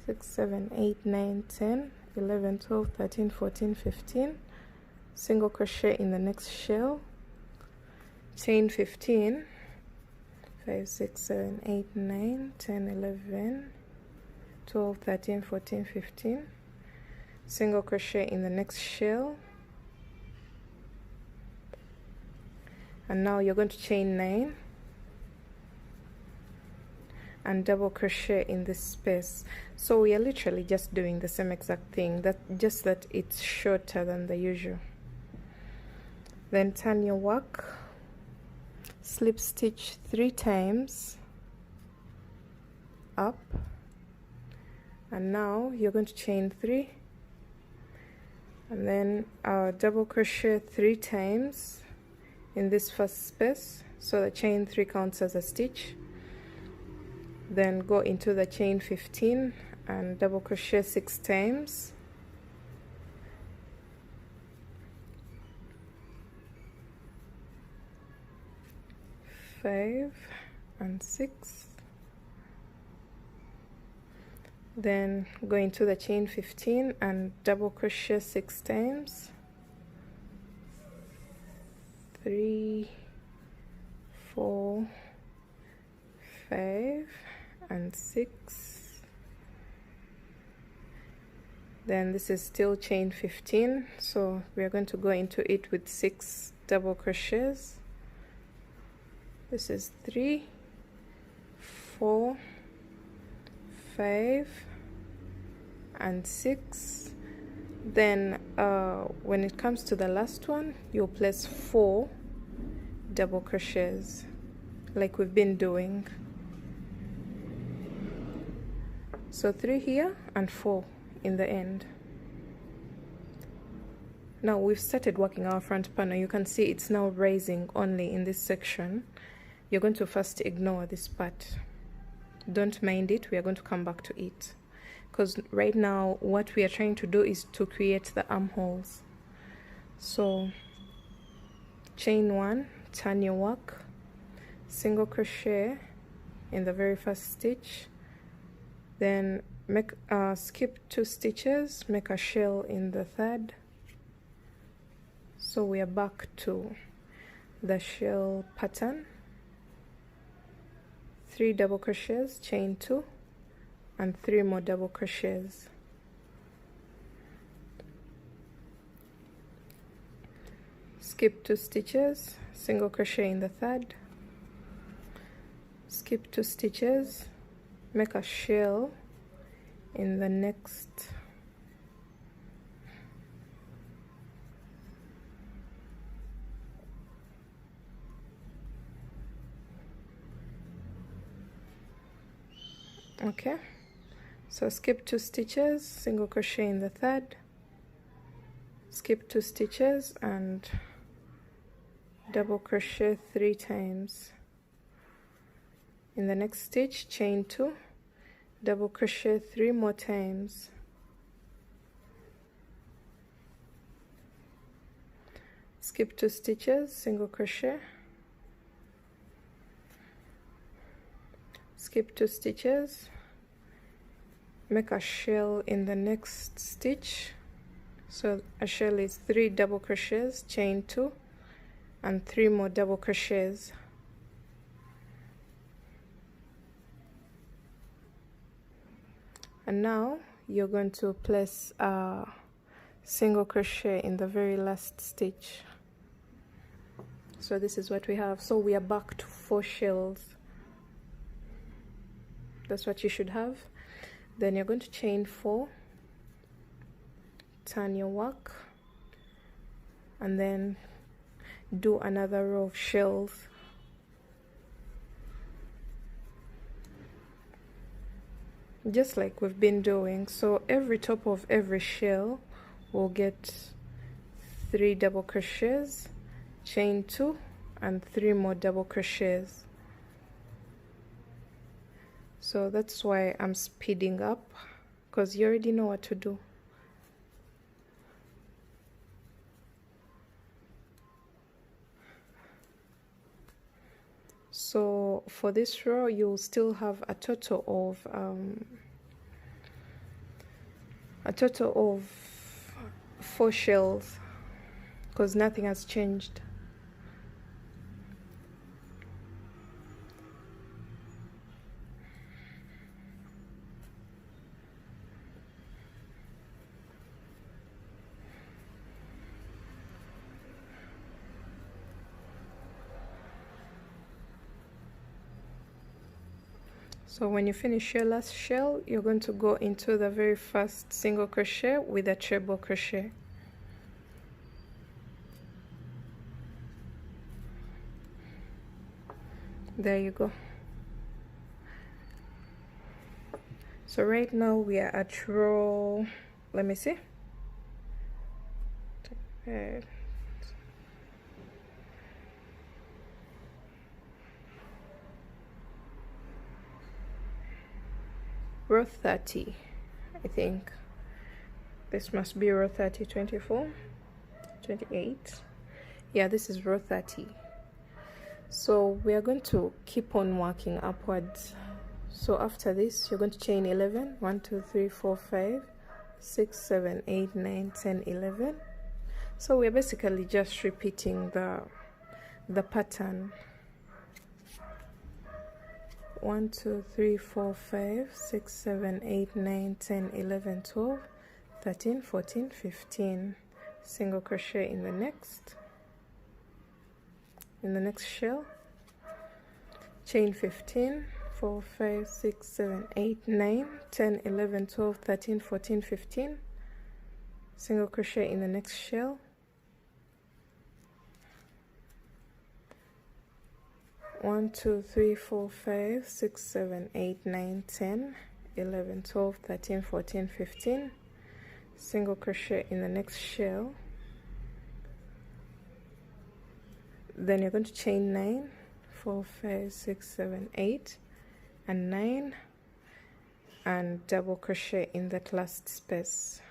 6 7 8 9 10 11 12 13 14 15, single crochet in the next shell, chain 15, 5 6 7 8 9 10 11 12 13 14 15, single crochet in the next shell, and now you're going to chain 9 and double crochet in this space. So we are literally just doing the same exact thing, just that it's shorter than the usual. Then turn your work, slip stitch 3 times up, and now you're going to chain 3 and then double crochet 3 times in this first space, so the chain 3 counts as a stitch. Then go into the chain 15 and double crochet 6 times, five and 6. Then go into the chain 15 and double crochet 6 times, 3 4 5 and 6. Then this is still chain 15, so we are going to go into it with 6 double crochets. This is 3 4 5 and 6. Then when it comes to the last one, you'll place 4 double crochets like we've been doing. So 3 here and 4 in the end. Now we've started working our front panel. You can see it's now rising only in this section. You're going to first ignore this part. Don't mind it, we are going to come back to it, because right now what we are trying to do is to create the armholes. So chain 1, turn your work, single crochet in the very first stitch, then make skip 2 stitches, make a shell in the third. So we are back to the shell pattern. 3 double crochets, chain 2 and 3 more double crochets. Skip 2 stitches, single crochet in the third, skip 2 stitches, make a shell in the next. Okay, so skip 2 stitches, single crochet in the third, skip 2 stitches and double crochet 3 times. In the next stitch, chain 2, double crochet 3 more times, skip 2 stitches, single crochet, skip 2 stitches, make a shell in the next stitch. So a shell is 3 double crochets, chain 2 and 3 more double crochets. And now you're going to place a single crochet in the very last stitch. So this is what we have. So we are back to 4 shells. That's what you should have. Then you're going to chain 4, turn your work, and then do another row of shells. Just like we've been doing. So every top of every shell will get 3 double crochets, chain 2 and 3 more double crochets. So that's why I'm speeding up, because you already know what to do. So for this row you'll still have a total of 4 shells, because nothing has changed. So when you finish your last shell, you're going to go into the very first single crochet with a treble crochet. There you go. So right now we are at row, let me see, row 30, I think. This must be row 30, 24, 28. Yeah, this is row 30. So we are going to keep on working upwards. So after this you're going to chain 11, 1 2 3 4 5 6 7 8 9 10 11. So we're basically just repeating the pattern. 1 2 3 4 5 6 7 8 9 10 11 12 13 14 15. Single crochet in the next shell, chain 15, 4 5 6 7 8 9 10 11 12 13 14 15. Single crochet in the next shell, 1 2 3 4 5 6 7 8 9 10 11 12 13 14 15. Single crochet in the next shell. Then you're going to chain 9, 4 5 6 7 8 and 9 and double crochet in that last space.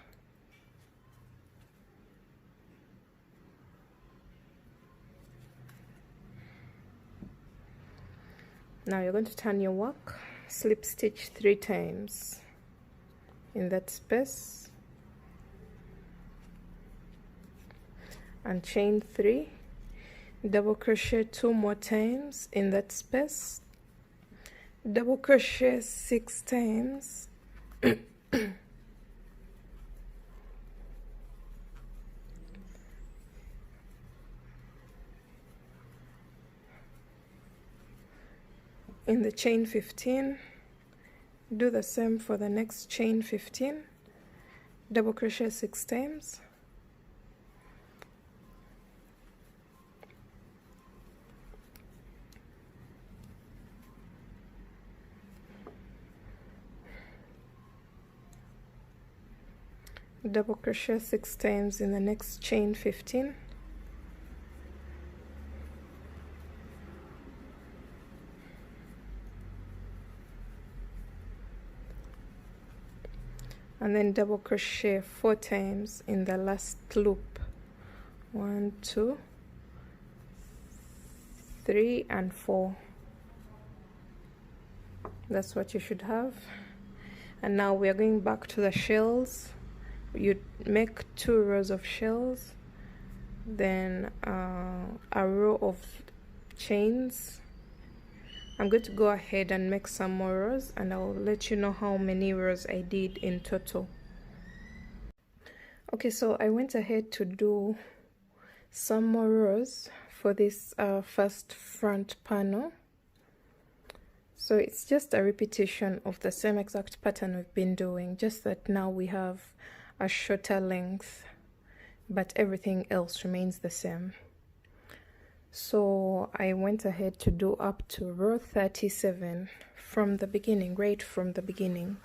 Now you're going to turn your work, slip stitch 3 times in that space and chain 3, double crochet 2 more times in that space, double crochet 6 times in the chain 15. Do the same for the next chain 15, double crochet 6 times, double crochet 6 times in the next chain 15, and then double crochet 4 times in the last loop. 1 2 3 and 4. That's what you should have. And now we are going back to the shells. You make 2 rows of shells, then a row of chains. I'm going to go ahead and make some more rows, and I'll let you know how many rows I did in total. Okay, so I went ahead to do some more rows for this first front panel. So it's just a repetition of the same exact pattern we've been doing, just that now we have a shorter length, but everything else remains the same. So I went ahead to do up to row 37 from the beginning, right from the beginning.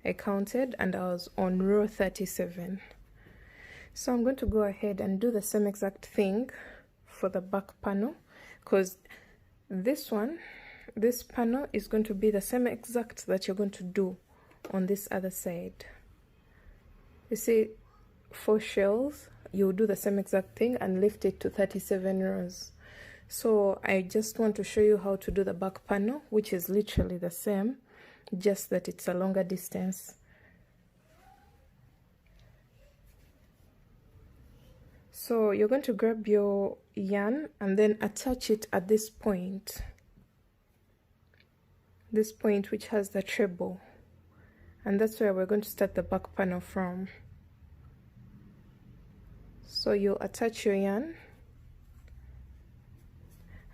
I counted and I was on row 37. So I'm going to go ahead and do the same exact thing for the back panel, because this panel is going to be the same exact that you're going to do on this other side. You see 4 shells, you'll do the same exact thing and lift it to 37 rows. So I just want to show you how to do the back panel, which is literally the same, just that it's a longer distance. So you're going to grab your yarn and then attach it at this point which has the treble, and that's where we're going to start the back panel from. So you'll attach your yarn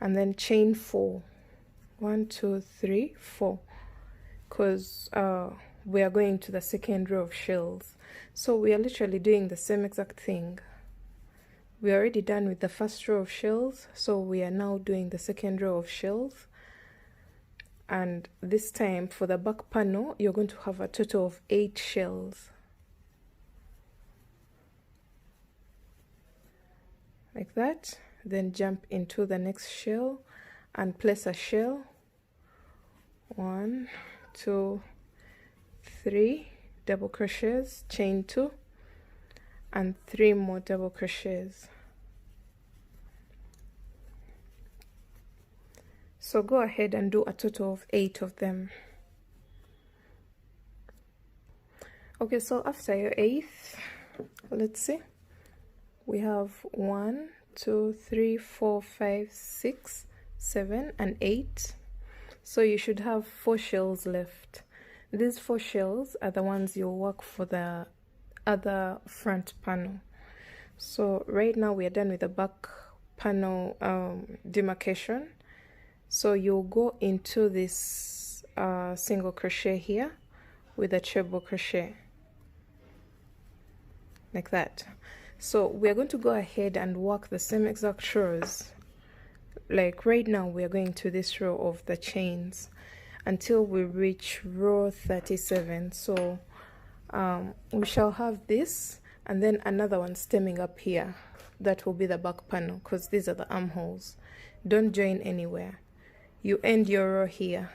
and then chain 4, 1 2 3 4, because we are going to the second row of shells. So we are literally doing the same exact thing. We are already done with the first row of shells, so we are now doing the second row of shells. And this time for the back panel, you're going to have a total of 8 shells. Like that. Then jump into the next shell and place a shell. 1 2 3 double crochets, chain 2, and 3 more double crochets. So go ahead and do a total of 8 of them. Okay, so after your 8th, let's see, we have 1 2 3 4 5 6 7 and 8. So you should have 4 shells left. These 4 shells are the ones you'll work for the other front panel. So right now we are done with the back panel demarcation. So you'll go into this single crochet here with a treble crochet, like that. So we are going to go ahead and work the same exact rows. Like right now we are going to this row of the chains until we reach row 37. So we shall have this and then another one stemming up here. That will be the back panel, because these are the armholes. Don't join anywhere. You end your row here.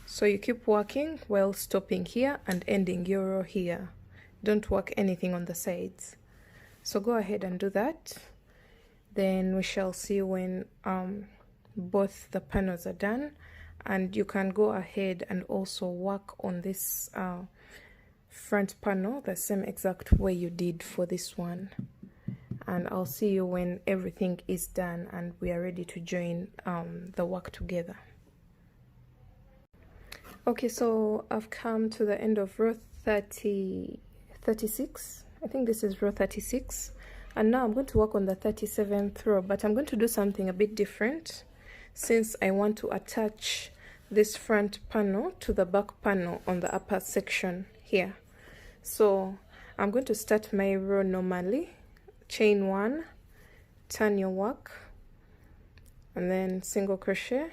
So you keep working while stopping here and ending your row here. Don't work anything on the sides. So go ahead and do that. Then we shall see when both the panels are done, and you can go ahead and also work on this front panel the same exact way you did for this one. And I'll see you when everything is done and we are ready to join the work together. Okay, so I've come to the end of row 36. I think this is row 36. And now I'm going to work on the 37th row, but I'm going to do something a bit different since I want to attach this front panel to the back panel on the upper section here. So I'm going to start my row normally. Chain 1, turn your work, and then single crochet.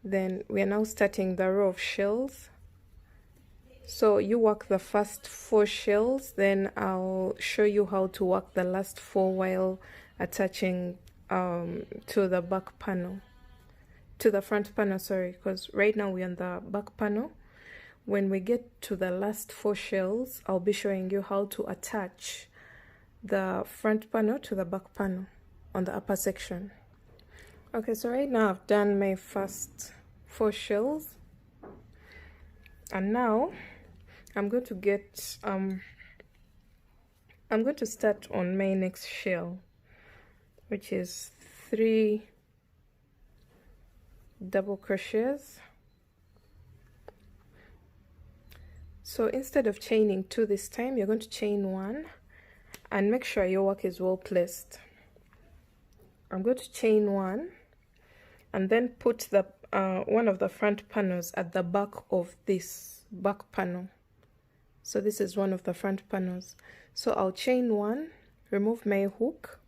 Then we are now starting the row of shells. So you work the first 4 shells, then I'll show you how to work the last 4 while attaching to the back panel, to the front panel, sorry, because right now we're on the back panel. When we get to the last 4 shells, I'll be showing you how to attach the front panel to the back panel. on the upper section. Okay, so right now I've done my first 4 shells, and now I'm going to get I'm going to start on my next shell, which is 3 double crochets. So instead of chaining 2 this time, you're going to chain 1 and make sure your work is well placed. I'm going to chain 1 and then put the one of the front panels at the back of this back panel. So this is one of the front panels. So I'll chain 1, remove my hook,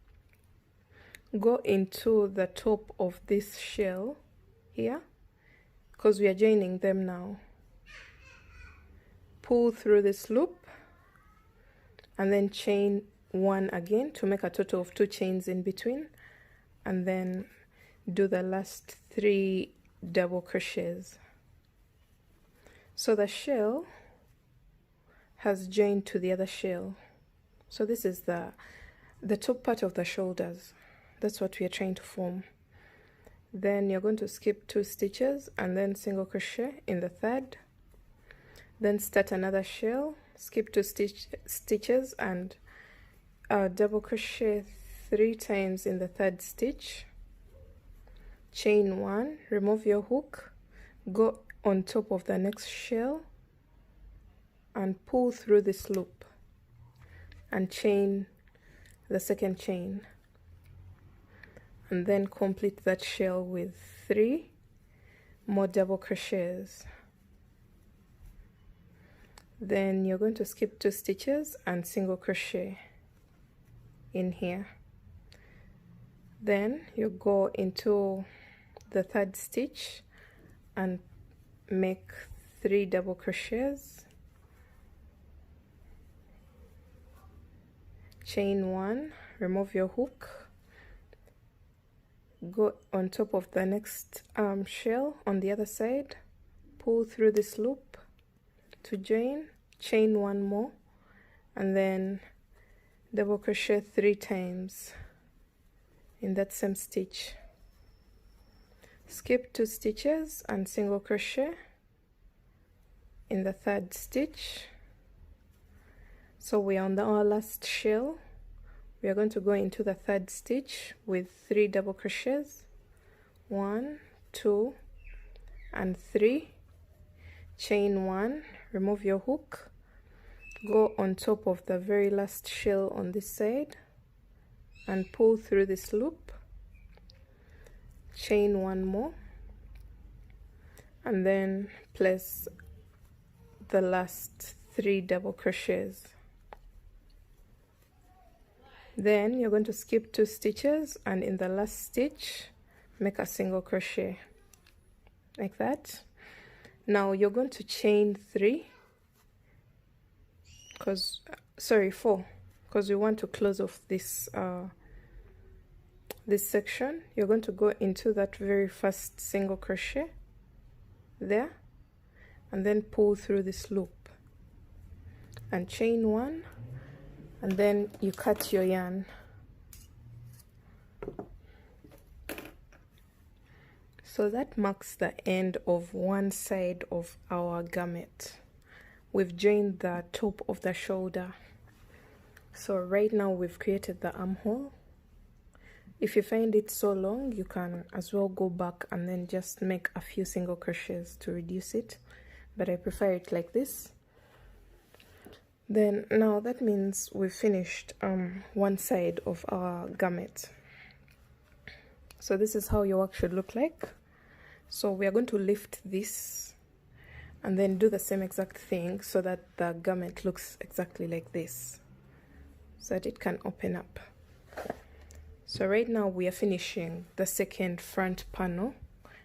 go into the top of this shell here, because we are joining them now. Pull through this loop and then chain 1 again to make a total of 2 chains in between, and then do the last 3 double crochets. So the shell has joined to the other shell. So this is the top part of the shoulders. That's what we are trying to form. Then you're going to skip 2 stitches and then single crochet in the third. Then start another shell, skip 2 stitches and double crochet 3 times in the third stitch. Chain 1, remove your hook, go on top of the next shell and pull through this loop and chain the second chain, and then complete that shell with 3 more double crochets. Then you're going to skip 2 stitches and single crochet in here. Then you go into the third stitch and make 3 double crochets, chain 1, remove your hook, go on top of the next shell on the other side, pull through this loop to join, chain 1 more, and then double crochet 3 times in that same stitch. Skip 2 stitches and single crochet in the third stitch. So we are on our last shell. We are going to go into the third stitch with 3 double crochets, 1, 2 and 3, chain 1, remove your hook, go on top of the very last shell on this side and pull through this loop, chain 1 more, and then place the last 3 double crochets. Then you're going to skip 2 stitches and in the last stitch make a single crochet like that. Now you're going to chain 3 because 4, because we want to close off this this section. You're going to go into that very first single crochet there and then pull through this loop and chain 1, and then you cut your yarn. So that marks the end of one side of our garment. We've joined the top of the shoulder. So right now we've created the armhole. If you find it so long, you can as well go back and then just make a few single crochets to reduce it, but I prefer it like this. Then now that means we've finished one side of our garment. So this is how your work should look like. So we are going to lift this and then do the same exact thing so that the garment looks exactly like this, so that it can open up. So right now we are finishing the second front panel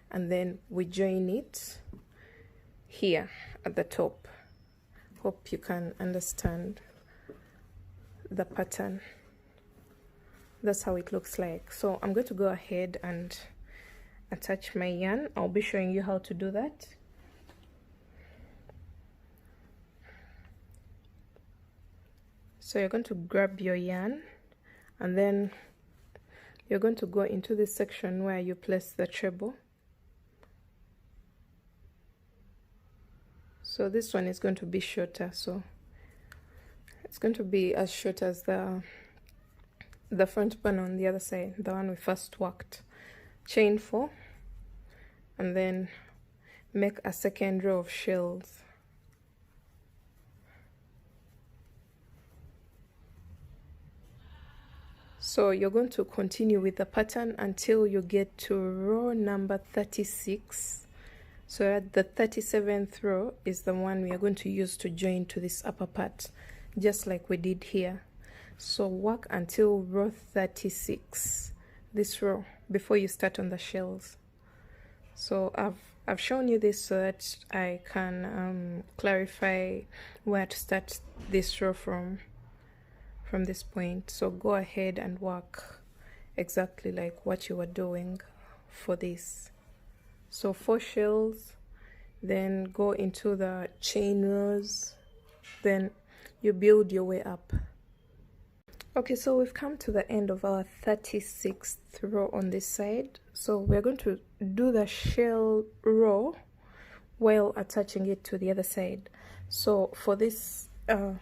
and then we join it here at the top. Hope you can understand the pattern. That's how it looks like. So I'm going to go ahead and attach my yarn. I'll be showing you how to do that. So you're going to grab your yarn and then you're going to go into this section where you place the treble. So this one is going to be shorter, so it's going to be as short as the front panel on the other side, the one we first worked. Chain 4 and then make a second row of shells. So you're going to continue with the pattern until you get to row number 36. So at the 37th row is the one we are going to use to join to this upper part, just like we did here. So work until row 36, this row, before you start on the shells. So I've shown you this so that I can clarify where to start this row from this point. So go ahead and work exactly like what you were doing for this. So 4 shells, then go into the chain rows, then you build your way up. Okay, so we've come to the end of our 36th row on this side. So we're going to do the shell row while attaching it to the other side. So for this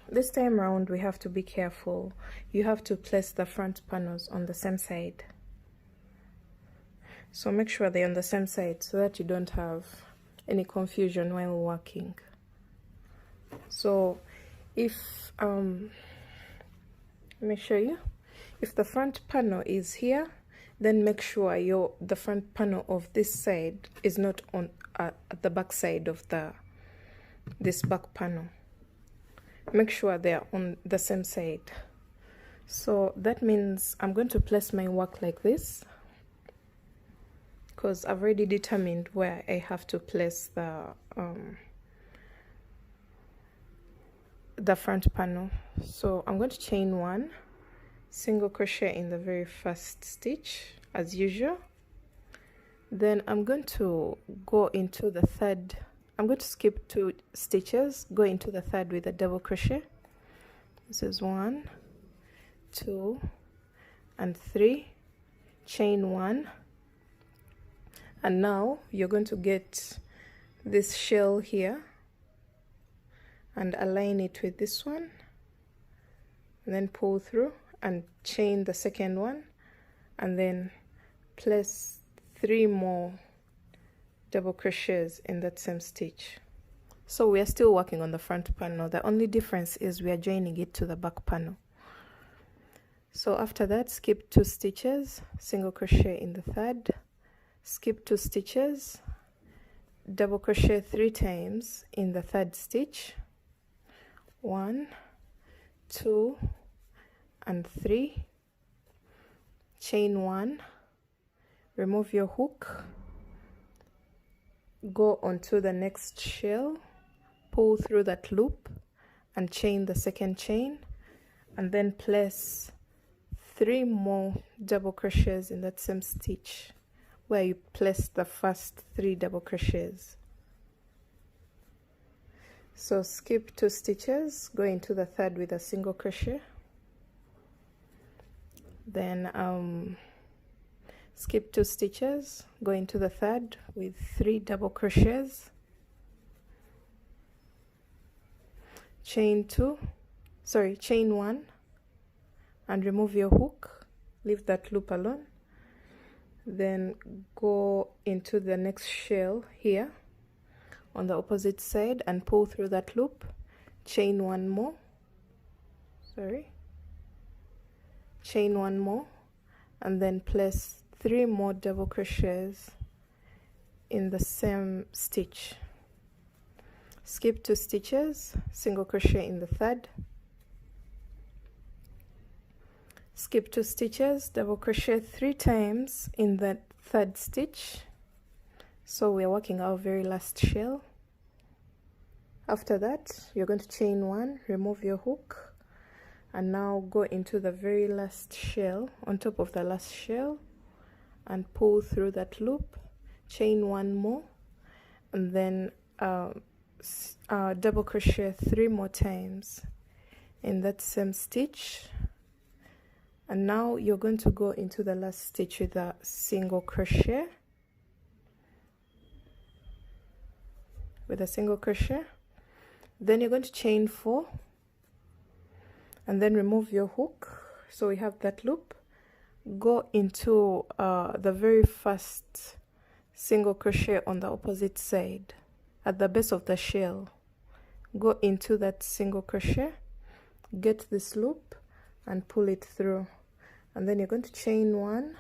this time around, we have to be careful. You have to place the front panels on the same side. So make sure they're on the same side so that you don't have any confusion while working. So if let me show you. If the front panel is here, then make sure the front panel of this side is not on at the back side of this back panel. Make sure they are on the same side. So that means I'm going to place my work like this, because I've already determined where I have to place the front panel. So I'm going to chain 1, single crochet in the very first stitch as usual. Then I'm going to go into the third. I'm going to skip 2 stitches, go into the third with a double crochet. This is 1, 2 and 3, chain 1. And now you're going to get this shell here and align it with this one, and then pull through and chain the second one, and then place 3 more double crochets in that same stitch. So we are still working on the front panel. The only difference is we are joining it to the back panel. So after that, skip 2 stitches, single crochet in the third, skip 2 stitches, double crochet 3 times in the third stitch, 1, 2 and 3, chain 1, remove your hook, go onto the next shell, pull through that loop and chain the second chain, and then place 3 more double crochets in that same stitch where you placed the first 3 double crochets. So skip 2 stitches, go into the third with a single crochet, then skip 2 stitches, go into the third with 3 double crochets, chain 1 and remove your hook, leave that loop alone. Then go into the next shell here on the opposite side and pull through that loop, chain 1 more, chain 1 more, and then place 3 more double crochets in the same stitch. Skip 2 stitches, single crochet in the third, skip 2 stitches, double crochet 3 times in that third stitch. So we are working our very last shell. After that, you're going to chain 1, remove your hook, and now go into the very last shell on top of the last shell and pull through that loop, chain 1 more, and then double crochet 3 more times in that same stitch, And now you're going to go into the last stitch with a single crochet. Then you're going to chain 4 and then remove your hook. So we have that loop. Go into the very first single crochet on the opposite side at the base of the shell. Go into that single crochet, get this loop and pull it through, and then you're going to chain 1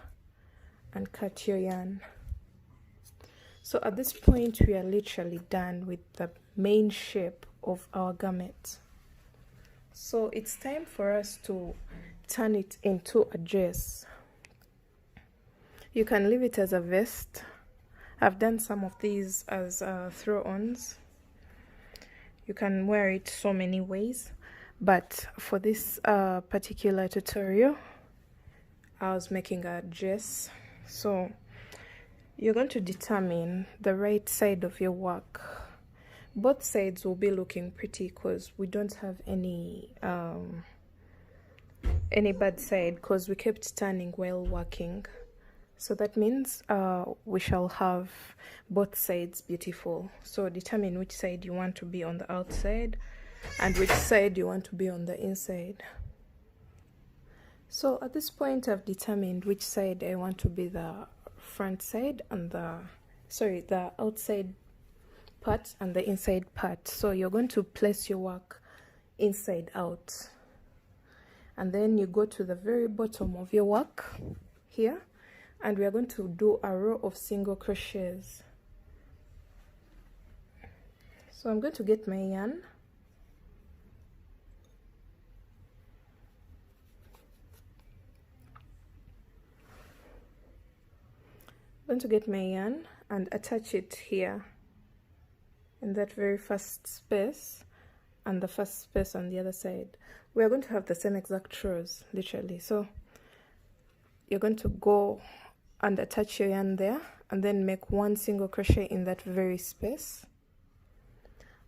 and cut your yarn. So at this point we are literally done with the main shape of our garment. So it's time for us to turn it into a dress. You can leave it as a vest. I've done some of these as throw-ons. You can wear it so many ways, but for this particular tutorial I was making a dress. So you're going to determine the right side of your work. Both sides will be looking pretty because we don't have any bad side, because we kept turning while working. So that means we shall have both sides beautiful. So determine which side you want to be on the outside and which side you want to be on the inside. So at this point I've determined which side I want to be the front side and the outside part and the inside part. So you're going to place your work inside out, and then you go to the very bottom of your work here, and we are going to do a row of single crochets. So I'm going to get my yarn, and attach it here in that very first space and the first space on the other side. We are going to have the same exact rows, literally. So you're going to go and attach your yarn there, and then make 1 single crochet in that very space.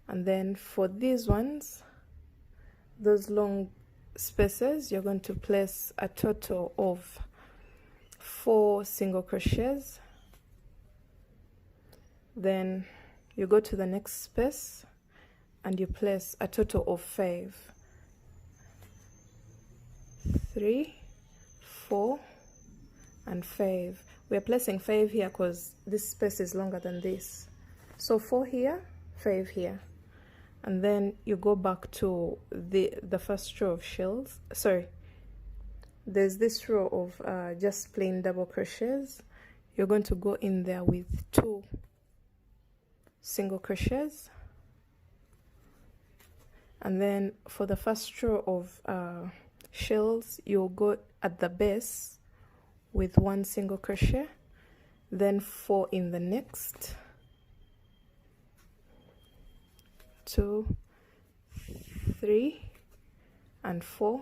And then for these ones, those long spaces, you're going to place a total of 4 single crochets. Then you go to the next space and you place a total of 5. 3, 4 and 5. We are placing 5 here because this space is longer than this. So 4 here, 5 here, and then you go back to the first row of shells. Sorry, there's this row of just plain double crochets. You're going to go in there with 2 single crochets, and then for the first row of shells you'll go at the base with 1 single crochet, then 4 in the next, 2, 3 and 4.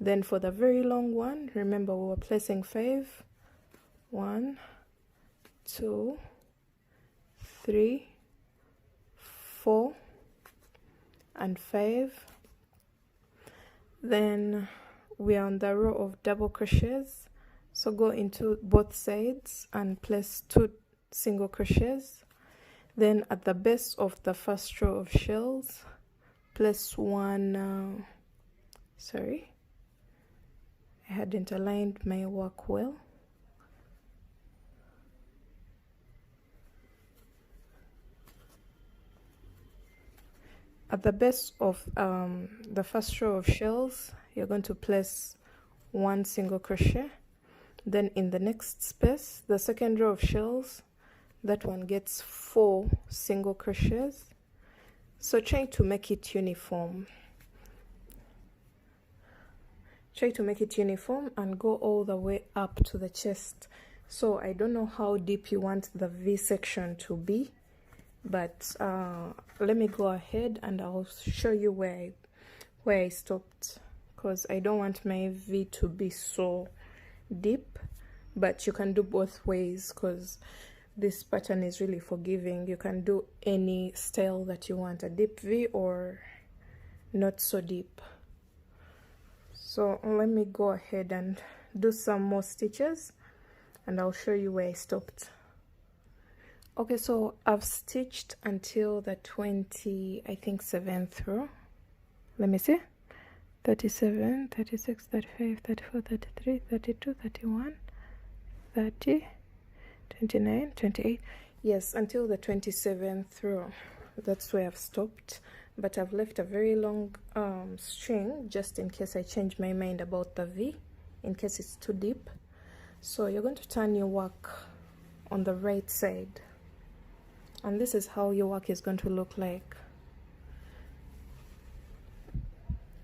Then for the very long one, remember we were placing 5. 1, 2, 3, 4 and 5. Then we are on the row of double crochets, so go into both sides and place 2 single crochets. Then at the base of the first row of shells, place 1 sorry, I hadn't aligned my work well. At the base of the first row of shells, you're going to place 1 single crochet. Then in the next space, the second row of shells, that one gets 4 single crochets. So try to make it uniform. Try to make it uniform and go all the way up to the chest. So I don't know how deep you want the V section to be, but let me go ahead and I'll show you where I stopped, because I don't want my V to be so deep. But you can do both ways because this pattern is really forgiving. You can do any style that you want, a deep V or not so deep. So let me go ahead and do some more stitches and I'll show you where I stopped. Okay, so I've stitched until the 7th row. Let me see. 37, 36, 35, 34, 33, 32, 31, 30, 29, 28. Yes, until the 27th row. That's where I've stopped. But I've left a very long string just in case I change my mind about the V, in case it's too deep. So you're going to turn your work on the right side. And this is how your work is going to look like.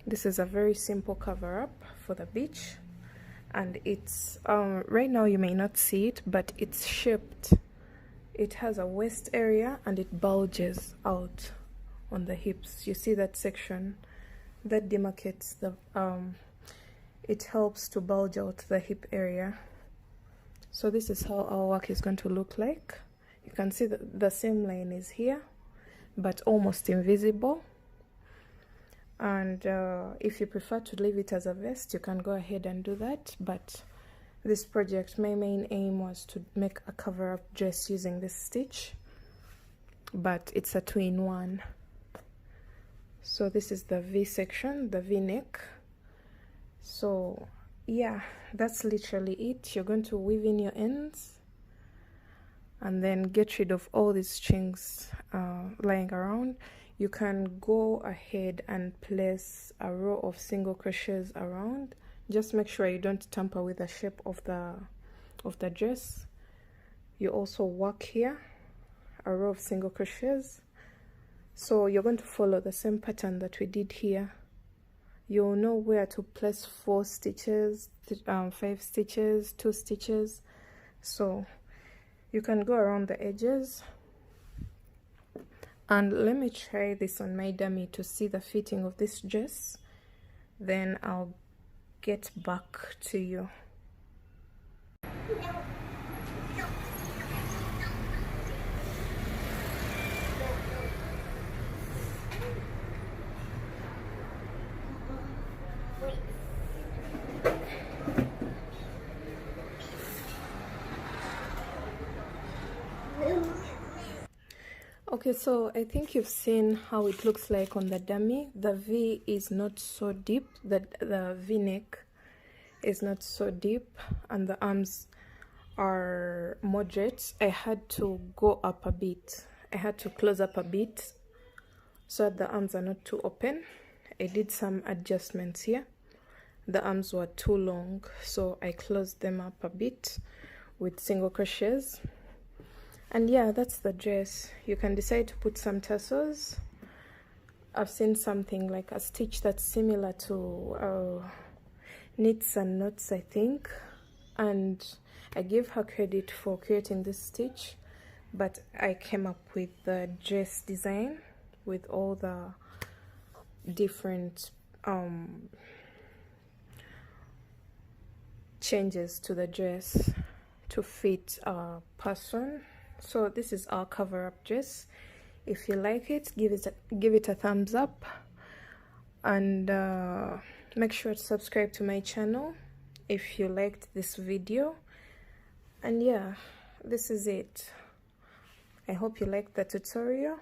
This is a very simple cover up for the beach, and it's right now you may not see it, but it's shaped. It has a waist area and it bulges out on the hips. You see that section that demarcates the it helps to bulge out the hip area. So this is how our work is going to look like. You can see that the same line is here but almost invisible. And if you prefer to leave it as a vest, you can go ahead and do that. But this project, my main aim was to make a cover-up dress using this stitch, but it's a 2-in-1. So this is the V section, the V neck. So yeah, that's literally it. You're going to weave in your ends and then get rid of all these strings lying around. You can go ahead and place a row of single crochets around. Just make sure you don't tamper with the shape of the dress. You also work here a row of single crochets. So you're going to follow the same pattern that we did here. You'll know where to place 4 stitches, 5 stitches, 2 stitches. So you can go around the edges. And let me try this on my dummy to see the fitting of this dress. Then I'll get back to you. Okay, so I think you've seen how it looks like on the dummy. The V is not so deep, the V neck is not so deep, and the arms are moderate. I had to go up a bit. I had to close up a bit so that the arms are not too open. I did some adjustments here. The arms were too long, so I closed them up a bit with single crochets. And yeah, that's the dress. You can decide to put some tassels. I've seen something like a stitch that's similar to knits and knots, I think. And I give her credit for creating this stitch, but I came up with the dress design with all the different changes to the dress to fit a person. So this is our cover-up dress. If you like it, give it a thumbs up, and make sure to subscribe to my channel if you liked this video. And yeah, this is it. I hope you liked the tutorial.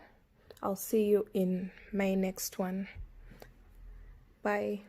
I'll see you in my next one. Bye.